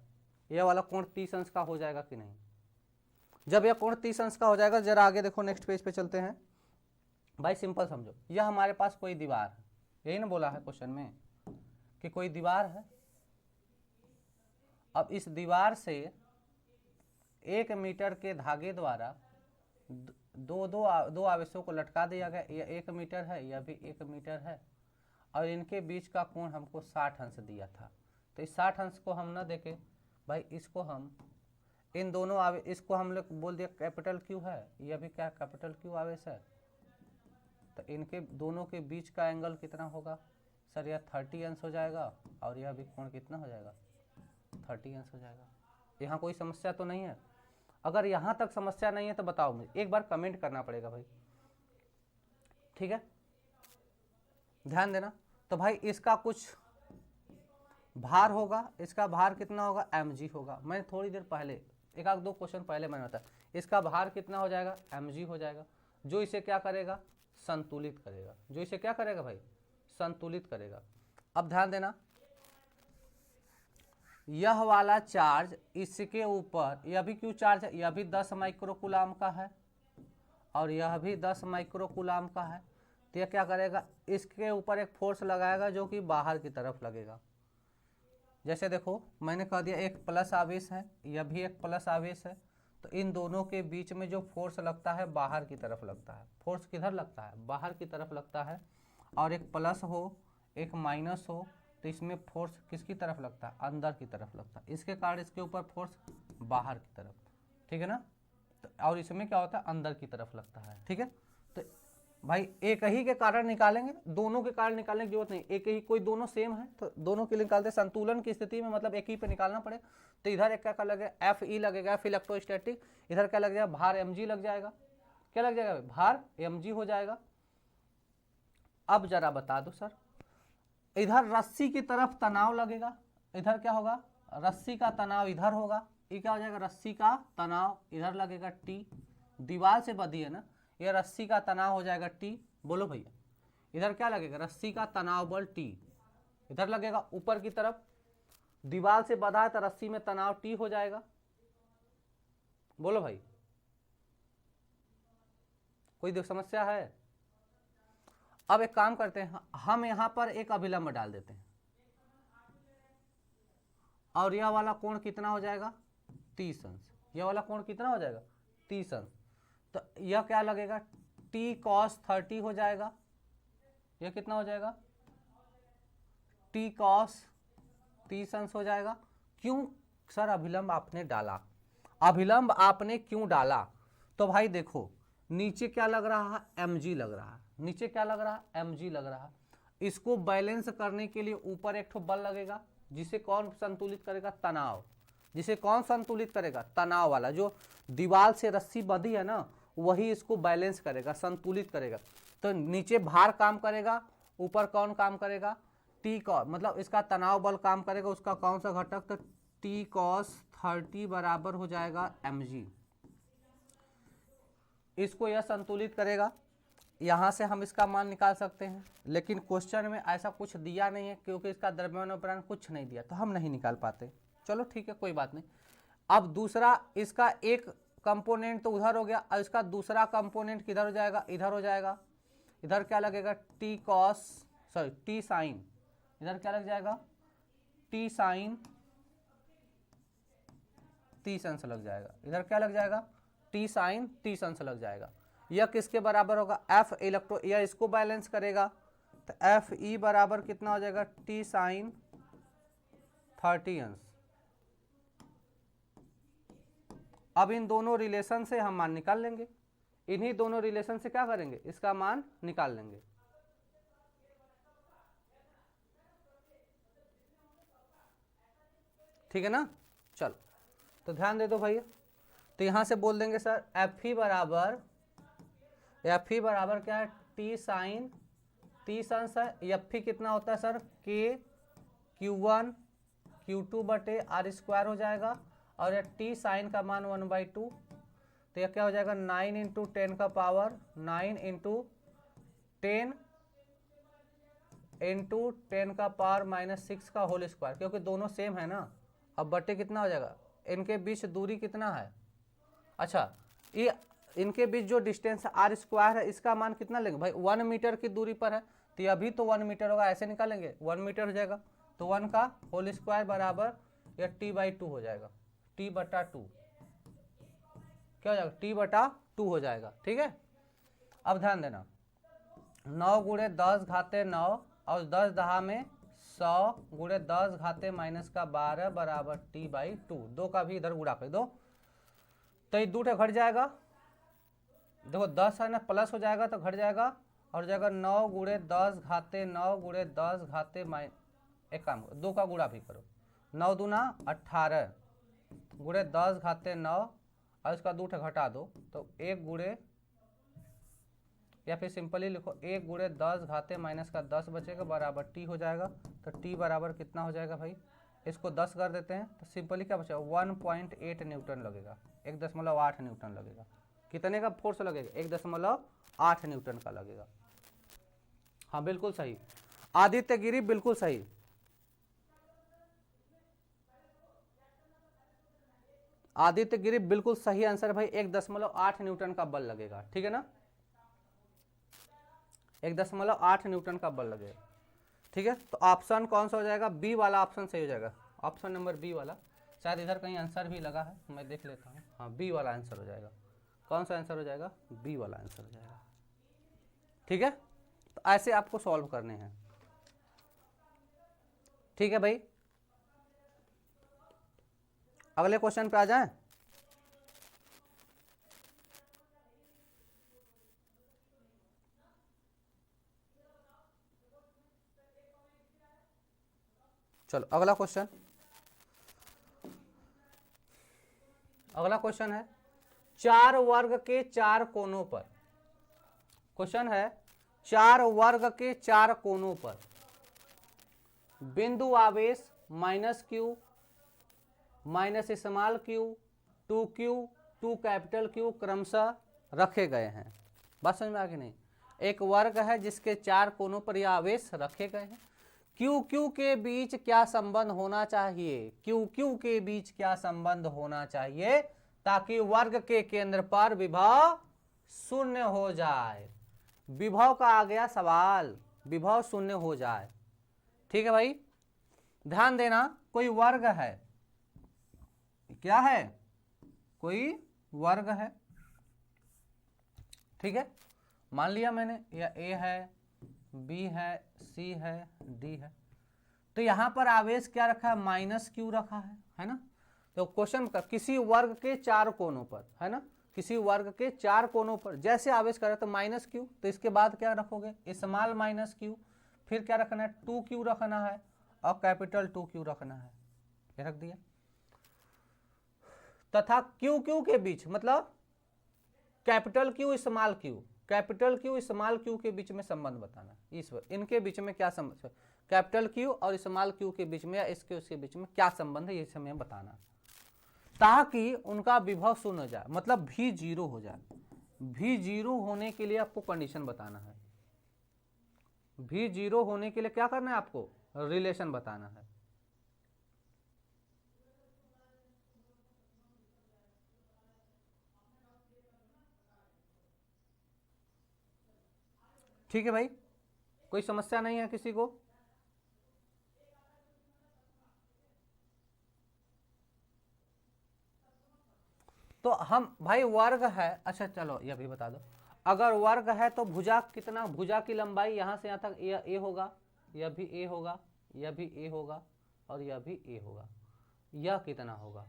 यह वाला कोण 30 अंश का हो जाएगा कि नहीं। जब यह कोण 30 अंश का हो जाएगा, जरा आगे देखो, नेक्स्ट पेज पे चलते हैं भाई। सिंपल समझो, यह हमारे पास कोई दीवार है, यही ना बोला है क्वेश्चन में कि कोई दीवार है। अब इस दीवार से 1 मीटर के धागे द्वारा दो आवेशों को लटका दिया गया। यह 1 मीटर है, यह भी 1 मीटर है, और इनके बीच का कोण हमको 60 अंश दिया था। तो इस 60 अंश को हम ना देखें भाई, इसको हम इन दोनों इसको हम लोग बोल दिया कैपिटल क्यू है, यह भी क्या कैपिटल क्यू आवेश है। तो इनके दोनों के बीच का एंगल कितना होगा सर, यह 30 अंश हो जाएगा, और यह भी कोण कितना हो जाएगा, 30 अंश हो जाएगा। यहाँ कोई समस्या तो नहीं है। अगर यहाँ तक समस्या नहीं है तो बताओ मुझे, एक बार कमेंट करना पड़ेगा भाई, ठीक है, ध्यान देना। तो भाई इसका कुछ भार होगा, इसका भार कितना होगा, mg होगा। मैं थोड़ी देर पहले एक आध 2 क्वेश्चन पहले मैंने बताया, इसका भार कितना हो जाएगा, mg हो जाएगा, जो इसे क्या करेगा, संतुलित करेगा। जो इसे क्या करेगा भाई, संतुलित करेगा। अब ध्यान देना, यह वाला चार्ज इसके ऊपर, यह भी क्यों चार्ज है, यह भी 10 माइक्रोकूलाम का है, और यह भी 10 माइक्रोकूलाम का है। तो यह क्या करेगा, इसके ऊपर एक फोर्स लगाएगा जो कि बाहर की तरफ लगेगा। जैसे देखो मैंने कह दिया एक प्लस आवेश है, यह भी एक प्लस आवेश है, तो इन दोनों के बीच में जो फोर्स लगता है बाहर की तरफ लगता है। फोर्स किधर लगता है, बाहर की तरफ लगता है। और एक प्लस हो एक माइनस हो तो इसमें फोर्स किसकी तरफ लगता है, अंदर की तरफ लगता है। इसके कारण इसके ऊपर फोर्स बाहर की तरफ, ठीक है ना। तो और इसमें क्या होता है, अंदर की तरफ लगता है, ठीक है। तो भाई एक ही के कारण निकालेंगे, दोनों के कारण निकालने की जरूरत नहीं, एक ही, कोई दोनों सेम है तो दोनों के लिए निकालते। संतुलन की स्थिति में मतलब एक ही पे निकालना पड़े, तो इधर एक क्या लगेगा, एफ ई लगेगा, एफ इलेक्ट्रोस्टैटिक, इधर क्या लग जाएगा, भार mg लग जाएगा। क्या लग जाएगा भार mg हो जाएगा। अब जरा बता दो सर, इधर रस्सी की तरफ तनाव लगेगा, इधर क्या होगा रस्सी का तनाव इधर होगा, ये क्या हो जाएगा रस्सी का तनाव इधर लगेगा T, दीवार से बंधी है ना, ये रस्सी का तनाव हो जाएगा T। बोलो भैया इधर क्या लगेगा रस्सी का तनाव बल T इधर लगेगा ऊपर की तरफ, दीवार से बंधा है तो रस्सी में तनाव T हो जाएगा। बोलो भाई कोई समस्या है? अब एक काम करते हैं, हम यहां पर एक अभिलंब डाल देते हैं और यह वाला कोण कितना हो जाएगा 30 अंश, यह वाला कोण कितना हो जाएगा 30 अंश, तो यह क्या लगेगा t cos 30 हो जाएगा, यह कितना हो जाएगा t cos 30 अंश हो जाएगा। क्यों सर अभिलंब आपने डाला, अभिलंब आपने क्यों डाला? तो भाई देखो नीचे क्या लग रहा है mg लग रहा है, नीचे क्या लग रहा है mg लग रहा है, इसको बैलेंस करने के लिए ऊपर एक ठो बल लगेगा जिसे कौन संतुलित करेगा तनाव, जिसे कौन संतुलित करेगा तनाव वाला, जो दीवार से रस्सी बंधी है ना वही इसको बैलेंस करेगा संतुलित करेगा। तो नीचे भार काम करेगा, ऊपर कौन काम करेगा टी कॉस, मतलब इसका तनाव बल काम करेगा, उसका कौन सा घटक, तो टी कॉस 30 बराबर हो जाएगा mg, इसको यह संतुलित करेगा। यहाँ से हम इसका मान निकाल सकते हैं, लेकिन क्वेश्चन में ऐसा कुछ दिया नहीं है क्योंकि इसका द्रव्यमान कुछ नहीं दिया तो हम नहीं निकाल पाते। चलो ठीक है कोई बात नहीं। अब दूसरा इसका एक कंपोनेंट तो उधर हो गया, और इसका दूसरा कंपोनेंट किधर हो जाएगा इधर हो जाएगा, इधर क्या लगेगा T cos sorry T sine, इधर क्या लग जाएगा टी साइन 30 अंश लग जाएगा, इधर क्या लग जाएगा टी साइन 30 अंश लग जाएगा। यह किसके बराबर होगा एफ इलेक्ट्रो, यह इसको बैलेंस करेगा तो एफ ई बराबर कितना हो जाएगा टी साइन 30 अंश। अब इन दोनों रिलेशन से हम मान निकाल लेंगे, इन्हीं दोनों रिलेशन से क्या करेंगे इसका मान निकाल लेंगे। ठीक है ना, चलो तो ध्यान दे दो भैया, तो यहां से बोल देंगे सर एफ ई बराबर क्या है टी साइन 30 अंश है, एफ ई कितना होता है सर के Q1 Q2 बटे आर स्क्वायर हो जाएगा, और यह टी साइन का मान 1/2, तो यह क्या हो जाएगा 9 इंटू 10 का पावर 9 इंटू 10 इंटू 10 का पावर -6 का होल स्क्वायर, क्योंकि दोनों सेम है ना। अब बटे कितना हो जाएगा, इनके बीच दूरी कितना है, अच्छा ये इनके बीच जो डिस्टेंस आर स्क्वायर है इसका मान कितना लेंगे भाई 1 मीटर की दूरी पर है, तो अभी तो 1 मीटर होगा, ऐसे निकालेंगे 1 मीटर हो जाएगा, तो 1 का होल स्क्वायर बराबर या t/2 हो जाएगा, t/2 क्या हो जाएगा t/2 हो जाएगा। ठीक है, अब ध्यान देना 9 गुणे 10 घाते 9 और 10 दहा में 100 गुणे 10 घाते -12 बराबर t/2, 2 का भी इधर गुणा कर दो तो ये 2 घट जाएगा, देखो 10 है ना प्लस हो जाएगा तो घट जाएगा और जाएगा 9 गुणे 10 घाते 9 गुणे 10 घाते एक काम 2 का गुणा भी करो, 9 दूना 18 गुणे 10 घाते 9 और इसका 2 घटा दो तो 1 गुणे, या फिर सिंपली लिखो 1 गुणे 10 घाते -10 बचेगा बराबर t हो जाएगा, तो t बराबर कितना हो जाएगा भाई, इसको 10 कर देते हैं तो सिंपली क्या बचेगा 1.8 न्यूटन लगेगा, 1.8 न्यूटन लगेगा। कितने का फोर्स लगेगा 1.8 न्यूटन का लगेगा। हाँ बिल्कुल सही, आदित्य गिरी बिल्कुल सही, आदित्य गिरी बिल्कुल सही आंसर भाई, 1.8 न्यूटन का बल लगेगा। ठीक है ना, 1.8 न्यूटन का बल लगेगा। ठीक है, तो ऑप्शन कौन सा हो जाएगा, बी वाला ऑप्शन सही हो जाएगा, ऑप्शन नंबर बी वाला। शायद इधर कहीं आंसर भी लगा है, मैं देख लेता हूँ। हाँ बी वाला आंसर हो जाएगा, कौन सा आंसर हो जाएगा, बी वाला आंसर हो जाएगा। ठीक है, तो ऐसे आपको सॉल्व करने हैं। ठीक है भाई, अगले क्वेश्चन पे आ जाएं। चलो अगला क्वेश्चन है 4 वर्ग के 4 कोनों पर, क्वेश्चन है 4 वर्ग के 4 कोनों पर बिंदु आवेश -q, small q, 2q, 2 capital Q क्रमशः रखे गए हैं। बात समझ में आ गई नहीं? एक वर्ग है जिसके 4 कोनों पर यह आवेश रखे गए हैं। क्यू क्यू के बीच क्या संबंध होना चाहिए? क्यू क्यू के बीच क्या संबंध होना चाहिए ताकि वर्ग के केंद्र पर विभव शून्य हो जाए। विभव का आ गया सवाल, विभव शून्य हो जाए। ठीक है भाई, ध्यान देना, कोई वर्ग है, क्या है? कोई वर्ग है, ठीक है, मान लिया मैंने, या ए है, बी है, सी है, डी है, तो यहां पर आवेश क्या रखा है? -q रखा है ना? तो क्वेश्चन का किसी वर्ग के 4 कोनों पर, है ना, किसी वर्ग के 4 कोनों पर जैसे आवेश करे तो -q, तो इसके बाद क्या रखोगे? स्मॉल -q, फिर क्या रखना है? 2q रखना है और कैपिटल 2q रखना है, ये रख दिया। तथा क्यू क्यू के बीच, मतलब capital Q small Q, capital Q small Q के बीच में संबंध बताना। इनके बीच में क्या संबंध, कैपिटल क्यू और स्मॉल क्यू के बीच में या इसके उसके बीच में क्या संबंध है, ये हमें बताना, ताकि उनका विभव शून्य हो जाए, मतलब भी 0 हो जाए। भी 0 होने के लिए आपको कंडीशन बताना है। भी 0 होने के लिए क्या करना है आपको? रिलेशन बताना है। ठीक है भाई, कोई समस्या नहीं है किसी को? तो हम भाई वर्ग है, अच्छा चलो ये भी बता दो, अगर वर्ग है तो भुजा कितना, भुजा की लंबाई यहां से यहां तक ए होगा, यह भी ए होगा, यह भी ए होगा और यह भी ए होगा, यह कितना होगा?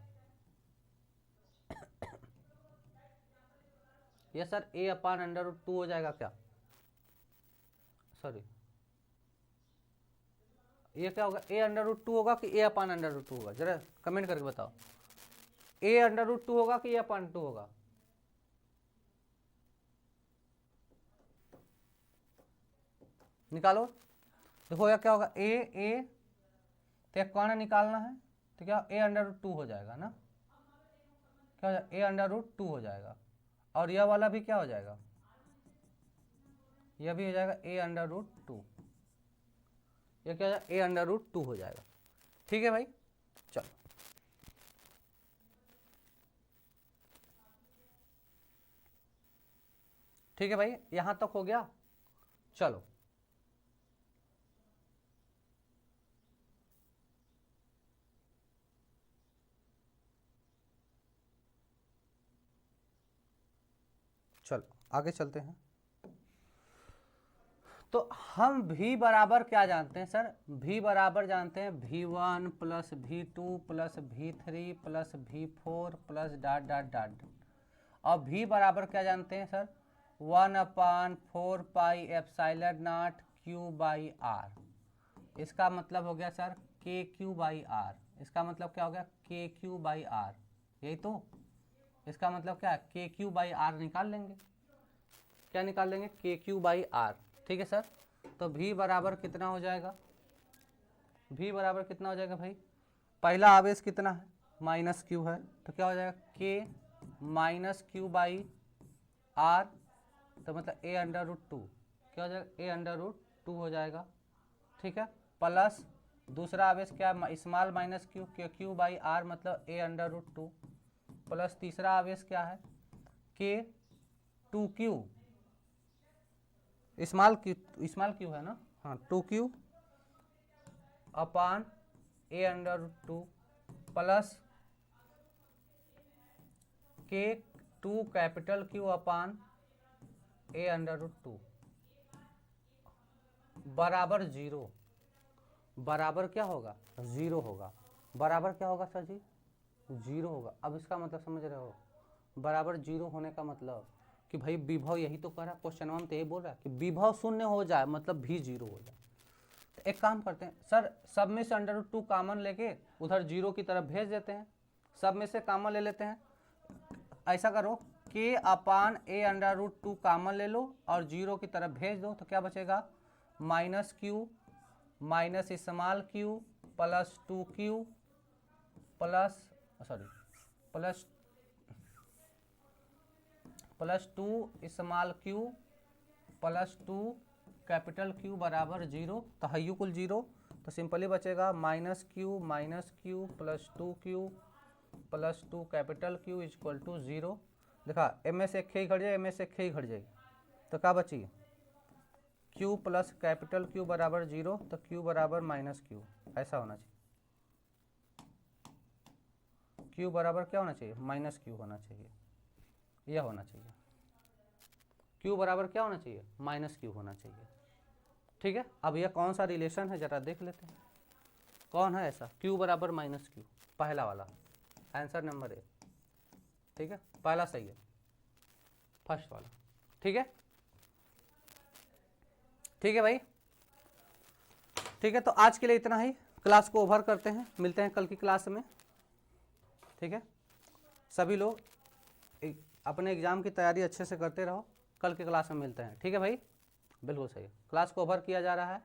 यह सर a/√2 हो जाएगा क्या? सॉरी, ये क्या होगा? a/√2 होगा कि a/√2 होगा? जरा कमेंट करके बताओ, a/√2 होगा कि a/2 होगा? निकालो, देखो यह क्या होगा? ए तो एक कौन निकालना है, तो क्या a/√2 हो जाएगा ना? क्या हो जाएगा? a/√2 हो जाएगा। और यह वाला भी क्या हो जाएगा? यह भी हो जाएगा a/√2, यह क्या हो जाएगा? a/√2 हो जाएगा। ठीक है भाई, चलो ठीक है भाई, यहां तक हो गया। चलो चलो आगे चलते हैं। तो हम v बराबर क्या जानते हैं सर? v बराबर जानते हैं v1 plus v2 plus v3 plus v4 plus dot dot dot. और v बराबर क्या जानते हैं sir? 1/4 pi epsilon not q/r। इसका मतलब हो गया सर kq/r। इसका मतलब क्या हो गया? kq/r, यही तो। इसका मतलब क्या है? kq/r निकाल लेंगे। क्या निकाल लेंगे? kq/r। ठीक है सर, तो v बराबर कितना हो जाएगा? v बराबर कितना हो जाएगा भाई? पहला आवेश कितना है? -q है, तो क्या हो जाएगा? k -q/r, तो मतलब a/√2, क्या हो जाएगा? a/√2 हो जाएगा। ठीक है, प्लस दूसरा आवेश क्या है? स्मॉल -q, q/r मतलब a/√2, प्लस तीसरा आवेश क्या है? k 2q, स्मॉल क्यू है ना, हाँ 2q अपान a/√2 plus k 2 capital Q अपान a/√2 बराबर 0। बराबर क्या होगा? 0 होगा। बराबर क्या होगा सर जी? 0 होगा। अब इसका मतलब समझ रहे हो? बराबर 0 होने का मतलब कि भाई विभव, यही तो कर रहा है क्वेश्चन में, तो यही बोल रहा है कि विभव शून्य हो जाए, मतलब भी 0 हो जाए। तो एक काम करते हैं सर, सब में से √2 कॉमन लेके उधर 0 की तरफ भेज देते हैं, सब में से कॉमन ले लेते हैं। ऐसा करो k upon a under root 2 common ले लो और 0 की तरफ भेज दो तो क्या बचेगा, minus Q minus small Q plus 2q plus plus 2 small Q plus 2 capital Q बराबर 0। तो हयू कुल 0, तो सिंपली बचेगा minus Q plus 2q plus 2 capital Q is equal to 0। देखा एम में से एक ही घट जाए, एम में से एक ही घट जाएगी, तो क्या बची, q प्लस कैपिटल क्यू बराबर 0, तो q बराबर माइनस क्यू, ऐसा होना चाहिए। q बराबर क्या होना चाहिए, माइनस क्यू होना चाहिए, यह होना चाहिए। q बराबर क्या होना चाहिए, माइनस क्यू होना चाहिए। ठीक है, अब यह कौन सा रिलेशन है जरा देख लेते हैं, कौन है ऐसा, q बराबर माइनस क्यू, पहला वाला, आंसर नंबर ए। ठीक है, पहला सही है, फर्स्ट वाला। ठीक है, ठीक है भाई, ठीक है। तो आज के लिए इतना ही, क्लास को ओवर करते हैं, मिलते हैं कल की क्लास में। ठीक है, सभी लोग अपने एग्जाम की तैयारी अच्छे से करते रहो, कल के क्लास में मिलते हैं। ठीक है भाई, बिल्कुल सही है, क्लास को ओवर किया जा रहा है।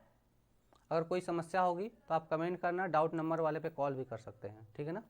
अगर कोई समस्या होगी तो आप कमेंट करना, डाउट नंबर वाले पे कॉल भी कर सकते हैं। ठीक है ना।